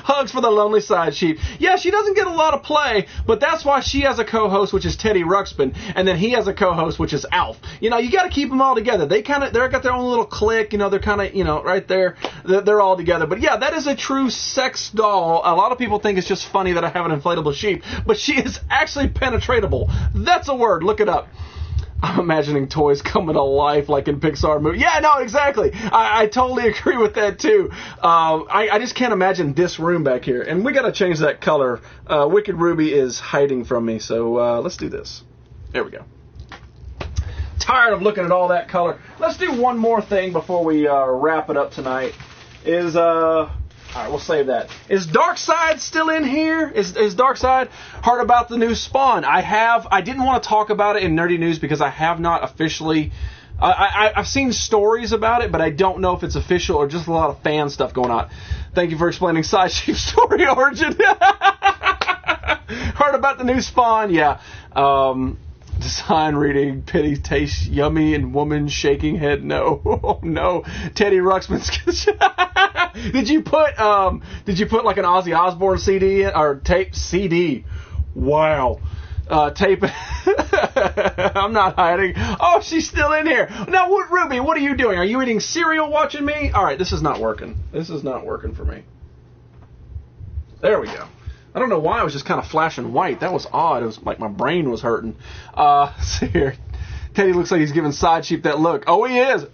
Hugs for the lonely side sheep. Yeah, she doesn't get a lot of play, but that's why she has a co-host, which is Teddy Ruxpin, and then he has a co-host, which is Alf. You know, you got to keep them all together. They're got their own little clique. You know, they're kind of, you know, right there. They're all together. But yeah, that is a true sex doll. A lot of people think it's just funny that I have an inflatable sheep, but she is actually penetratable. That's a word. Look it up. I'm imagining toys coming to life like in Pixar movies. Yeah, no, exactly. I totally agree with that, too. I just can't imagine this room back here. And we got to change that color. Wicked Ruby is hiding from me, so let's do this. There we go. Tired of looking at all that color. Let's do one more thing before we wrap it up tonight. All right, we'll save that. Is Darkseid still in here? Is Darkseid? Heard about the new Spawn? I didn't want to talk about it in Nerdy News because I have not officially. I've seen stories about it, but I don't know if it's official or just a lot of fan stuff going on. Thank you for explaining Side Sheep story origin. Heard about the new Spawn? Yeah. Design reading, pity taste yummy, and woman shaking head no. Oh no. Teddy Ruxpin's. Did you put like an Ozzy Osbourne CD in, or tape CD? Wow. Tape. I'm not hiding. Oh, she's still in here. Now, Ruby, what are you doing? Are you eating cereal watching me? All right, this is not working. This is not working for me. There we go. I don't know why it was just kind of flashing white. That was odd. It was like my brain was hurting. See here. Teddy looks like he's giving Side Sheep that look. Oh, he is.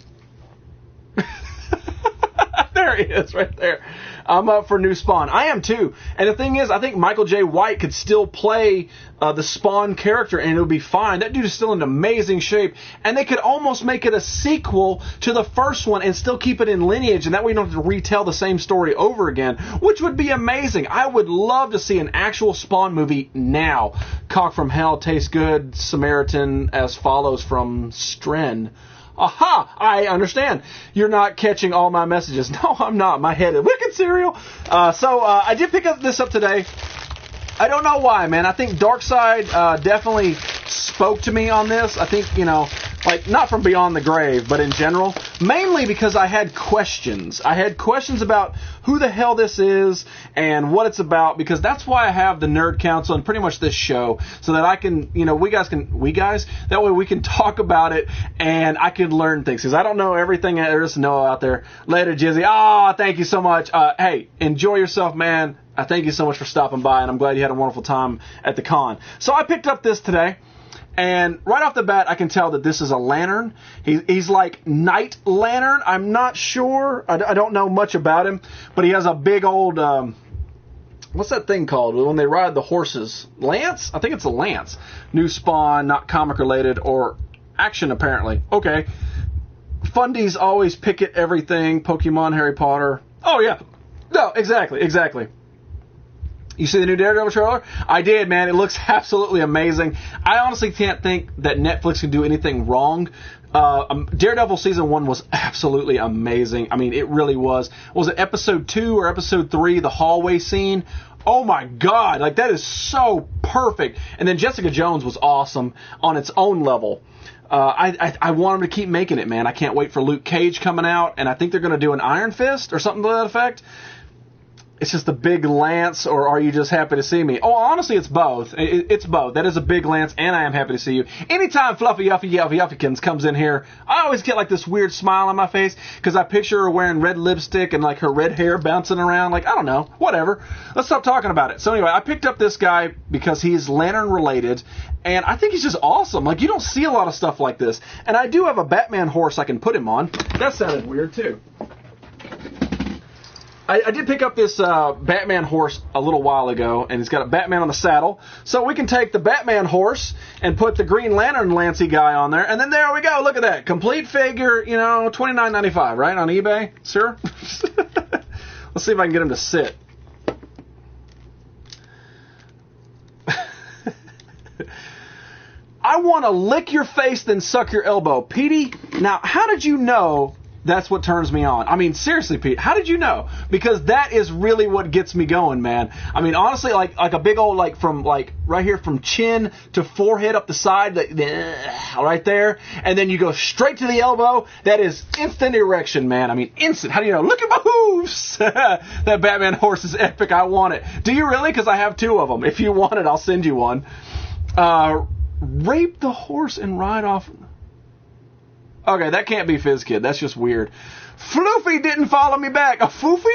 There he is, right there. I'm up for new Spawn. I am too. And the thing is, I think Michael J. White could still play the Spawn character and it would be fine. That dude is still in amazing shape. And they could almost make it a sequel to the first one and still keep it in lineage. And that way you don't have to retell the same story over again, which would be amazing. I would love to see an actual Spawn movie now. Cock from Hell tastes good. Samaritan as follows from Stren. Aha! I understand. You're not catching all my messages. No, I'm not. My head is wicked cereal. So I did pick this up today. I don't know why, man. I think Darkseid definitely spoke to me on this. I think, you know, like, not from beyond the grave, but in general. Mainly because I had questions. I had questions about who the hell this is and what it's about, because that's why I have the Nerd Council and pretty much this show, so that I can, you know, that way we can talk about it and I can learn things, because I don't know everything there is to know out there. Later, Jizzy. Oh, thank you so much. Hey, enjoy yourself, man. I thank you so much for stopping by, and I'm glad you had a wonderful time at the con. So I picked up this today. And right off the bat, I can tell that this is a lantern. He's like Night Lantern. I'm not sure. I don't know much about him. But he has a big old... what's that thing called when they ride the horses? Lance? I think it's a lance. New Spawn, not comic related, or action apparently. Okay. Fundies always pick at everything. Pokemon, Harry Potter. Oh, yeah. No, exactly. You see the new Daredevil trailer? I did, man. It looks absolutely amazing. I honestly can't think that Netflix can do anything wrong. Daredevil Season 1 was absolutely amazing. I mean, it really was. Was it Episode 2 or Episode 3, the hallway scene? Oh, my God. Like, that is so perfect. And then Jessica Jones was awesome on its own level. I want them to keep making it, man. I can't wait for Luke Cage coming out, and I think they're going to do an Iron Fist or something to that effect. It's just a big lance, or are you just happy to see me? Oh, honestly, it's both. It's both. That is a big lance, and I am happy to see you. Anytime Fluffy Yuffie Yuffykins comes in here, I always get like this weird smile on my face, because I picture her wearing red lipstick and like her red hair bouncing around. Like, I don't know. Whatever. Let's stop talking about it. So anyway, I picked up this guy because he's Lantern related, and I think he's just awesome. Like, you don't see a lot of stuff like this. And I do have a Batman horse I can put him on. That sounded weird, too. I did pick up this Batman horse a little while ago, and he's got a Batman on the saddle. So we can take the Batman horse and put the Green Lantern Lancy guy on there, and then there we go. Look at that. Complete figure, you know, $29.95, right, on eBay? Sure? Let's see if I can get him to sit. I want to lick your face, then suck your elbow. Petey, now, how did you know That's what turns me on. I mean, seriously, Pete, how did you know? Because that is really what gets me going, man. I mean, honestly, like a big old, like from like right here from chin to forehead up the side, right there, and then you go straight to the elbow. That is instant erection, man. I mean, instant. How do you know? Look at my hooves. That Batman horse is epic. I want it. Do you really? Because I have 2 of them. If you want it, I'll send you one. Rape the horse and ride off. Okay, that can't be FizzKid. That's just weird. Floofy didn't follow me back. A Foofy?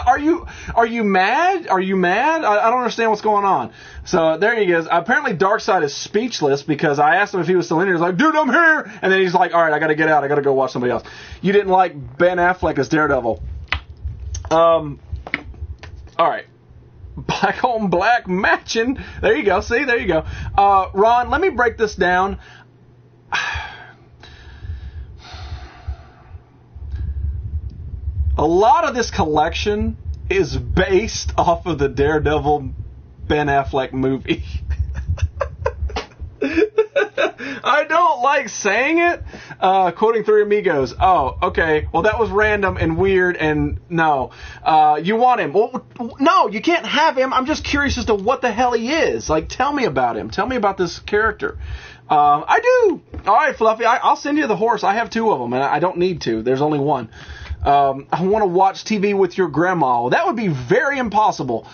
Are you mad? Are you mad? I don't understand what's going on. So there he is. Apparently Darkseid is speechless because I asked him if he was still in here. He's like, dude, I'm here. And then he's like, all right, I got to get out. I got to go watch somebody else. You didn't like Ben Affleck as Daredevil. All right. Black on black matching. There you go. See, there you go. Ron, let me break this down. A lot of this collection is based off of the Daredevil Ben Affleck movie. I don't like saying it. Quoting Three Amigos. Oh, okay. Well, that was random and weird and no. You want him. Well, no, you can't have him. I'm just curious as to what the hell he is. Like, tell me about him. Tell me about this character. I do. All right, Fluffy. I'll send you the horse. I have 2 of them, and I don't need to. There's only 1. I want to watch TV with your grandma. Well, that would be very impossible.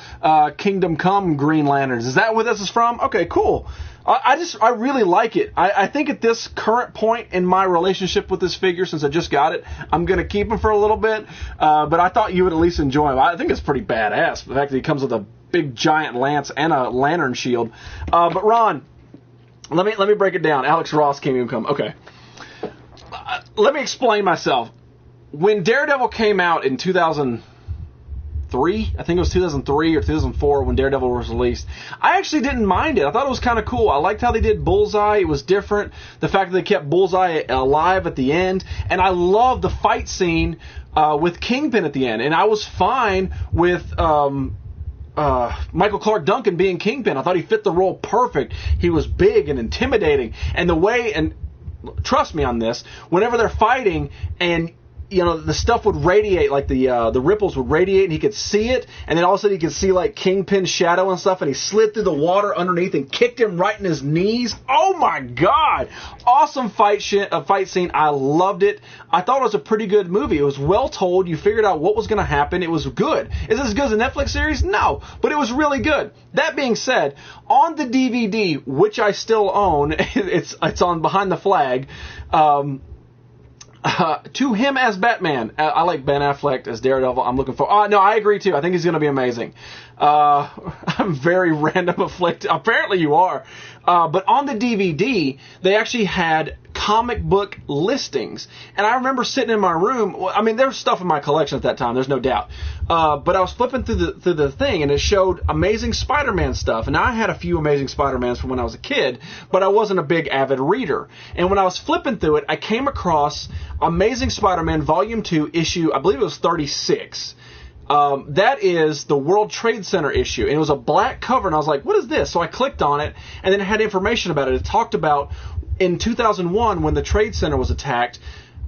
Kingdom Come Green Lanterns. Is that where this is from? Okay, cool. I really like it. I think at this current point in my relationship with this figure, since I just got it, I'm going to keep him for a little bit. But I thought you would at least enjoy him. I think it's pretty badass. The fact that he comes with a big giant lance and a lantern shield. But Ron, let me break it down. Alex Ross, Kingdom Come. Okay. Let me explain myself. When Daredevil came out in 2003, I think it was 2003 or 2004 when Daredevil was released, I actually didn't mind it. I thought it was kind of cool. I liked how they did Bullseye. It was different. The fact that they kept Bullseye alive at the end. And I loved the fight scene with Kingpin at the end. And I was fine with Michael Clark Duncan being Kingpin. I thought he fit the role perfect. He was big and intimidating. And the way, and trust me on this, whenever they're fighting and you know, the stuff would radiate, like the ripples would radiate, and he could see it, and then all of a sudden he could see like Kingpin's shadow and stuff, and he slid through the water underneath and kicked him right in his knees. Oh my God! Awesome fight scene. I loved it. I thought it was a pretty good movie. It was well told. You figured out what was going to happen. It was good. Is it as good as a Netflix series? No, but it was really good. That being said, on the DVD, which I still own, it's on Behind the Flag. To him as Batman, I like Ben Affleck as Daredevil. I'm looking for. No, I agree too. I think he's going to be amazing. I'm very random afflicted. Apparently you are. But on the DVD, they actually had comic book listings. And I remember sitting in my room. Well, I mean, there's stuff in my collection at that time. There's no doubt. But I was flipping through the thing, and it showed Amazing Spider-Man stuff. And I had a few Amazing Spider-Mans from when I was a kid, but I wasn't a big avid reader. And when I was flipping through it, I came across Amazing Spider-Man Volume 2 issue, I believe it was 36. That is the World Trade Center issue. And it was a black cover, and I was like, what is this? So I clicked on it, and then it had information about it. It talked about in 2001, when the Trade Center was attacked,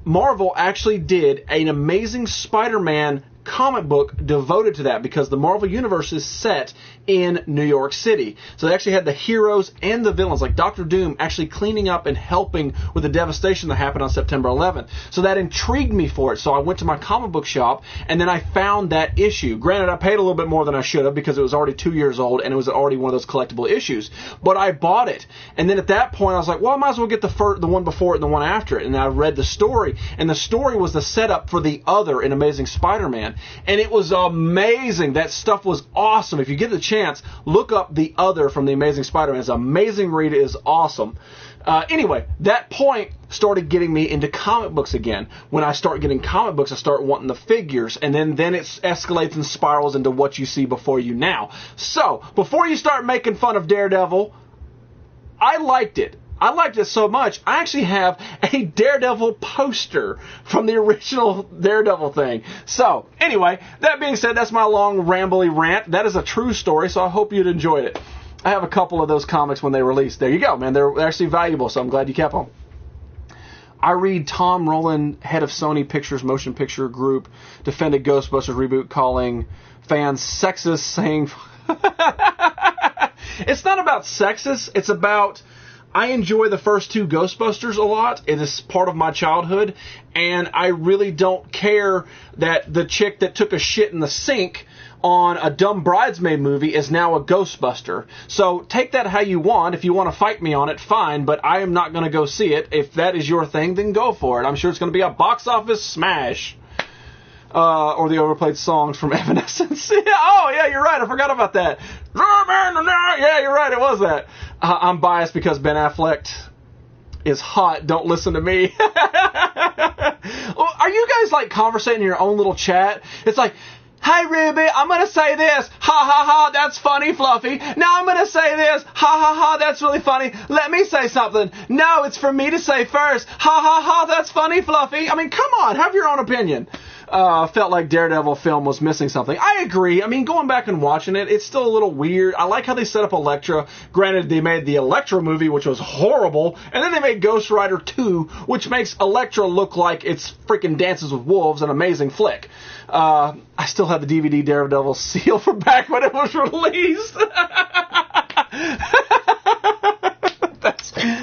Marvel actually did an Amazing Spider-Man comic book devoted to that, because the Marvel Universe is set in New York City. So they actually had the heroes and the villains, like Doctor Doom, actually cleaning up and helping with the devastation that happened on September 11th. So that intrigued me for it. So I went to my comic book shop, and then I found that issue. Granted, I paid a little bit more than I should have, because it was already 2 years old, and it was already one of those collectible issues. But I bought it. And then at that point, I was like, well, I might as well get the one before it and the one after it. And I read the story, and the story was the setup for the other in Amazing Spider-Man. And it was amazing. That stuff was awesome. If you get the chance, look up the other from the Amazing Spider-Man. It's an amazing read. It is awesome. Anyway, that point started getting me into comic books again. When I start getting comic books, I start wanting the figures, and then it escalates and spirals into what you see before you now. So, before you start making fun of Daredevil, I liked it. I liked it so much, I actually have a Daredevil poster from the original Daredevil thing. So, anyway, that being said, that's my long, rambly rant. That is a true story, so I hope you'd enjoyed it. I have a couple of those comics when they released. There you go, man. They're actually valuable, so I'm glad you kept them. I read Tom Rowland, head of Sony Pictures Motion Picture Group, defended Ghostbusters reboot, calling fans sexist, saying... It's not about sexist, it's about... I enjoy the first two Ghostbusters a lot. It is part of my childhood, and I really don't care that the chick that took a shit in the sink on a dumb bridesmaid movie is now a Ghostbuster. So take that how you want. If you want to fight me on it, fine, but I am not going to go see it. If that is your thing, then go for it. I'm sure it's going to be a box office smash. Or the overplayed songs from Evanescence. Yeah, you're right. I forgot about that. Yeah, you're right. It was that. I'm biased because Ben Affleck is hot. Don't listen to me. Are you guys like conversating in your own little chat? It's like, hey, Ruby, I'm going to say this. Ha, ha, ha, that's funny, Fluffy. Now I'm going to say this. Ha, ha, ha, that's really funny. Let me say something. No, it's for me to say first. Ha, ha, ha, that's funny, Fluffy. I mean, come on, have your own opinion. Felt like Daredevil film was missing something. I agree. I mean, going back and watching it, it's still a little weird. I like how they set up Elektra. Granted, they made the Elektra movie, which was horrible, and then they made Ghost Rider 2, which makes Elektra look like it's freaking Dances with Wolves, an amazing flick. I still have the DVD Daredevil seal from back when it was released.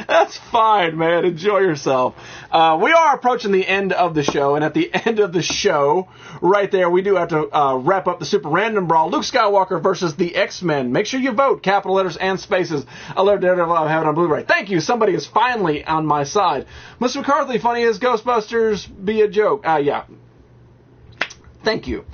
That's fine, man. Enjoy yourself. We are approaching the end of the show, and at the end of the show, right there, we do have to wrap up the Super Random Brawl. Luke Skywalker versus the X-Men. Make sure you vote, capital letters and spaces. I love Daredevil. I have it on Blu-ray. Thank you. Somebody is finally on my side. Mr. McCarthy, funny as Ghostbusters be a joke. Yeah. Thank you.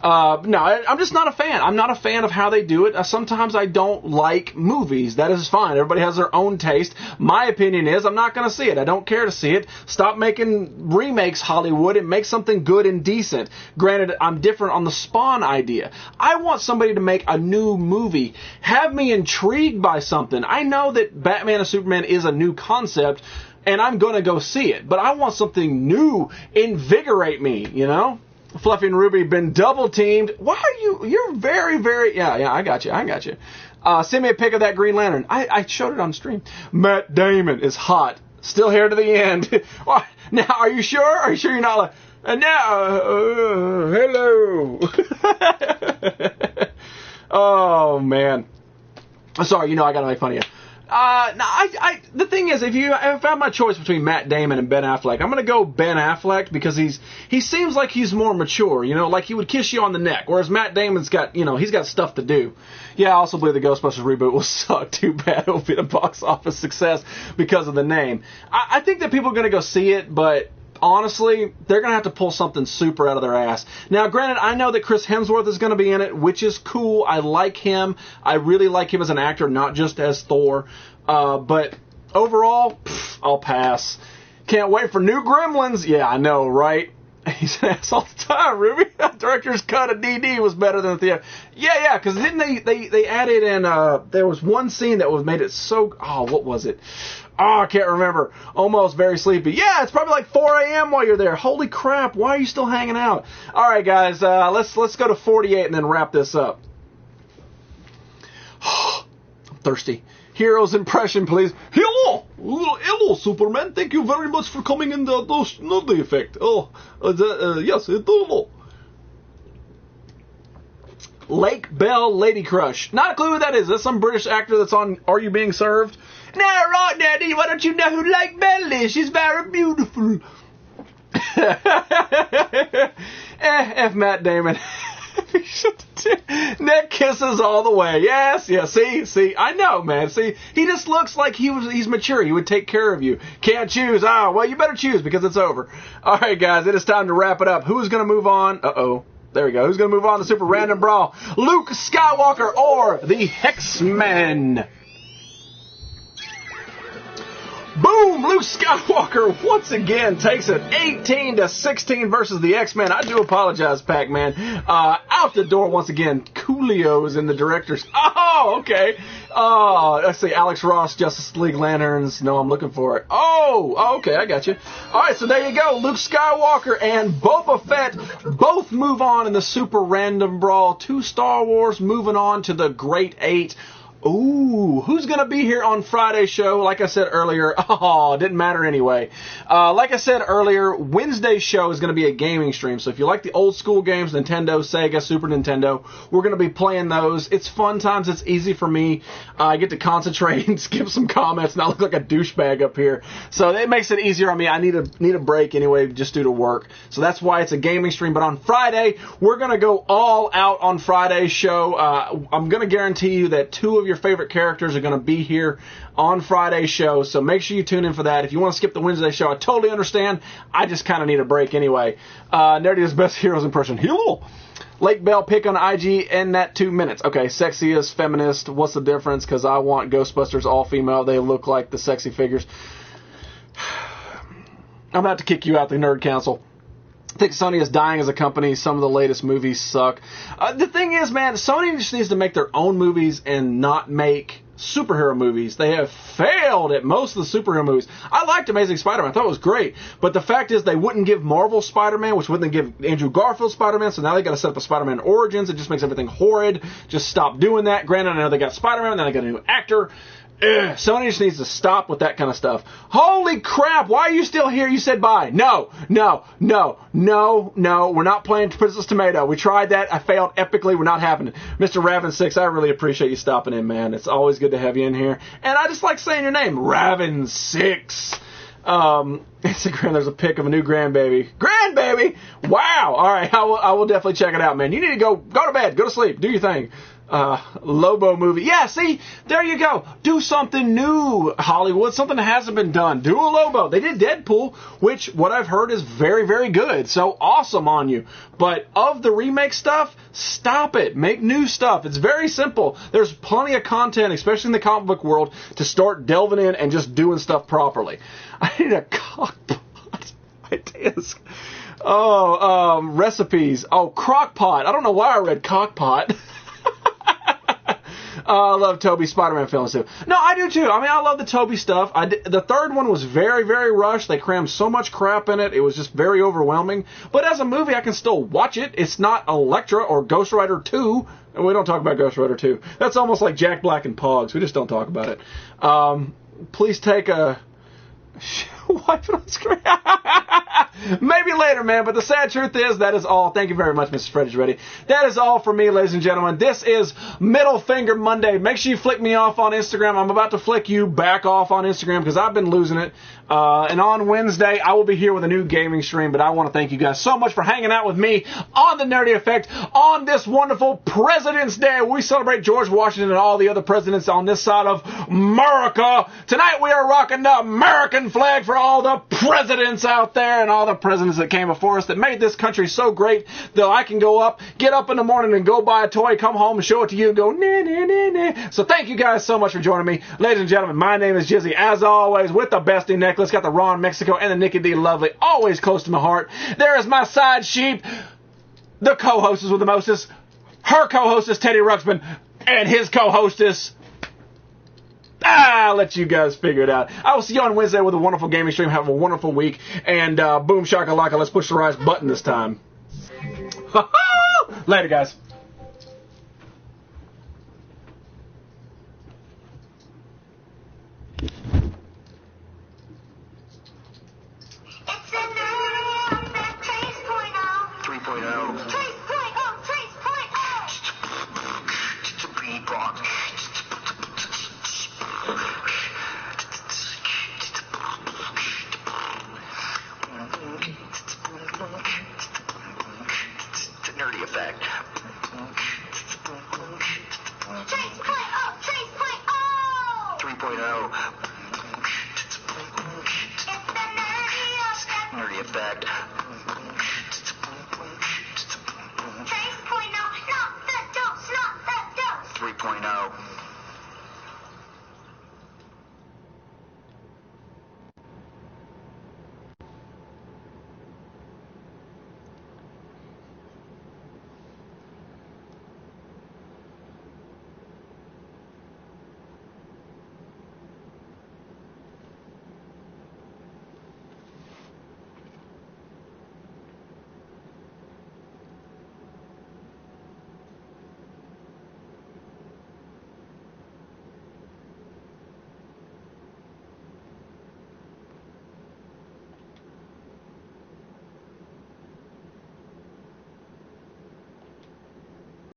No, I'm just not a fan. I'm not a fan of how they do it. Sometimes I don't like movies. That is fine. Everybody has their own taste. My opinion is I'm not going to see it. I don't care to see it. Stop making remakes, Hollywood, and make something good and decent. Granted, I'm different on the Spawn idea. I want somebody to make a new movie. Have me intrigued by something. I know that Batman and Superman is a new concept, and I'm going to go see it. But I want something new. Invigorate me, you know? Fluffy and Ruby been double teamed. Why are you're very, very... Yeah, I got you. Send me a pic of that Green Lantern. I showed it on stream. Matt Damon is hot. Still here to the end. Now, are you sure? Are you sure you're not like... hello. Oh, man. Sorry, I got to make fun of you. The thing is, if I have my choice between Matt Damon and Ben Affleck, I'm going to go Ben Affleck because he seems like he's more mature, like he would kiss you on the neck, whereas Matt Damon's got, he's got stuff to do. Yeah, I also believe the Ghostbusters reboot will suck. Too bad it will be a box office success because of the name. I think that people are going to go see it, but honestly, they're going to have to pull something super out of their ass. Now, granted, I know that Chris Hemsworth is going to be in it, which is cool. I like him. I really like him as an actor, not just as Thor. But overall, I'll pass. Can't wait for new Gremlins. Yeah, I know, right? He's an ass all the time, Ruby. Director's cut of DD was better than the theater. Yeah, because didn't they added in, there was one scene that made it so, what was it? I can't remember. Almost very sleepy. Yeah, it's probably like 4 a.m. while you're there. Holy crap, why are you still hanging out? All right, guys, let's go to 48 and then wrap this up. I'm thirsty. Hero's impression, please. Hello, Superman. Thank you very much for coming in those nudity effect. Yes, hello. Lake Bell Lady Crush. Not a clue who that is. That's some British actor that's on Are You Being Served? No, right, Daddy. Why don't you know who Lake Bell is? She's very beautiful. F Matt Damon. Neck kisses all the way. Yes. See, I know, man. See, he just looks like he's mature. He would take care of you. Can't choose. Well, you better choose because it's over. All right, guys, it is time to wrap it up. Who's going to move on? There we go. Who's going to move on to Super Random Brawl? Luke Skywalker or the X-Men? Boom! Luke Skywalker once again takes it 18-16 versus the X-Men. I do apologize, Pac-Man. Out the door once again. Coolio's in the director's. Oh, okay. Let's see. Alex Ross, Justice League Lanterns. No, I'm looking for it. Oh, okay. I got you. All right, so there you go. Luke Skywalker and Boba Fett both move on in the Super Random Brawl. 2 Star Wars moving on to the Great 8. Ooh, who's going to be here on Friday's show? Like I said earlier, it didn't matter anyway. Like I said earlier, Wednesday's show is going to be a gaming stream. So if you like the old school games, Nintendo, Sega, Super Nintendo, we're going to be playing those. It's fun times. It's easy for me. I get to concentrate and skip some comments, and I look like a douchebag up here. So it makes it easier on me. I need a break anyway, just due to work. So that's why it's a gaming stream. But on Friday, we're going to go all out on Friday's show. I'm going to guarantee you that 2 of your favorite characters are going to be here on Friday's show, so make sure you tune in for that. If you want to skip the Wednesday show, I totally understand. I just kind of need a break anyway. Nerdy's best heroes impression. Hello! Lake Bell pick on IG in that 2 minutes. Okay, sexiest, feminist, what's the difference? Because I want Ghostbusters all female. They look like the sexy figures. I'm about to kick you out the Nerd Council. I think Sony is dying as a company. Some of the latest movies suck. The thing is, man, Sony just needs to make their own movies and not make superhero movies. They have failed at most of the superhero movies. I liked Amazing Spider-Man. I thought it was great. But the fact is they wouldn't give Marvel Spider-Man, which wouldn't give Andrew Garfield Spider-Man, so now they got to set up a Spider-Man Origins. It just makes everything horrid. Just stop doing that. Granted, I know they got Spider-Man, then they got a new actor. Sony just needs to stop with that kind of stuff. Holy crap, why are you still here? You said bye. No. We're not playing Princess Tomato. We tried that. I failed epically. We're not happening. Mr. Raven6, I really appreciate you stopping in, man. It's always good to have you in here. And I just like saying your name, Raven6. Instagram, there's a pic of a new grandbaby. Grandbaby! Wow! Alright, I will definitely check it out, man. You need to go to bed, go to sleep, do your thing. Lobo movie. Yeah, see, there you go. Do something new, Hollywood. Something that hasn't been done. Do a Lobo. They did Deadpool, which what I've heard is very, very good. So awesome on you. But of the remake stuff, stop it. Make new stuff. It's very simple. There's plenty of content, especially in the comic book world, to start delving in and just doing stuff properly. I need a cockpot. Recipes. Oh, crockpot. I don't know why I read cockpot. I love Tobey Spider-Man films too. No, I do too. I mean, I love the Tobey stuff. The third one was very, very rushed. They crammed so much crap in it. It was just very overwhelming. But as a movie, I can still watch it. It's not Elektra or Ghost Rider 2. And we don't talk about Ghost Rider 2. That's almost like Jack Black and Pogs. We just don't talk about it. Please take a... Wipe it on screen. Maybe later, man. But the sad truth is, that is all. Thank you very much, Mrs. Freddy's Ready. That is all for me, ladies and gentlemen. This is Middle Finger Monday. Make sure you flick me off on Instagram. I'm about to flick you back off on Instagram because I've been losing it. And on Wednesday, I will be here with a new gaming stream. But I want to thank you guys so much for hanging out with me on the Nerdy Effect on this wonderful President's Day. We celebrate George Washington and all the other presidents on this side of America. Tonight we are rocking the American flag for all the presidents out there and all the presidents that came before us that made this country so great that I can get up in the morning and go buy a toy, come home and show it to you and go, nah, nah, nah, nah. So thank you guys so much for joining me. Ladies and gentlemen, my name is Jizzy, as always, with the bestie necklace. Got the Ron Mexico and the Nikki D Lovely, always close to my heart. There is my side sheep, the co-hostess with the mostest. Her co-hostess, Teddy Ruxpin, and his co-hostess, I'll let you guys figure it out. I will see you on Wednesday with a wonderful gaming stream. Have a wonderful week. And boom shakalaka, let's push the rise button this time. Later, guys. Nerdy Effect. 3.0. Nerdy Effect. 3.0.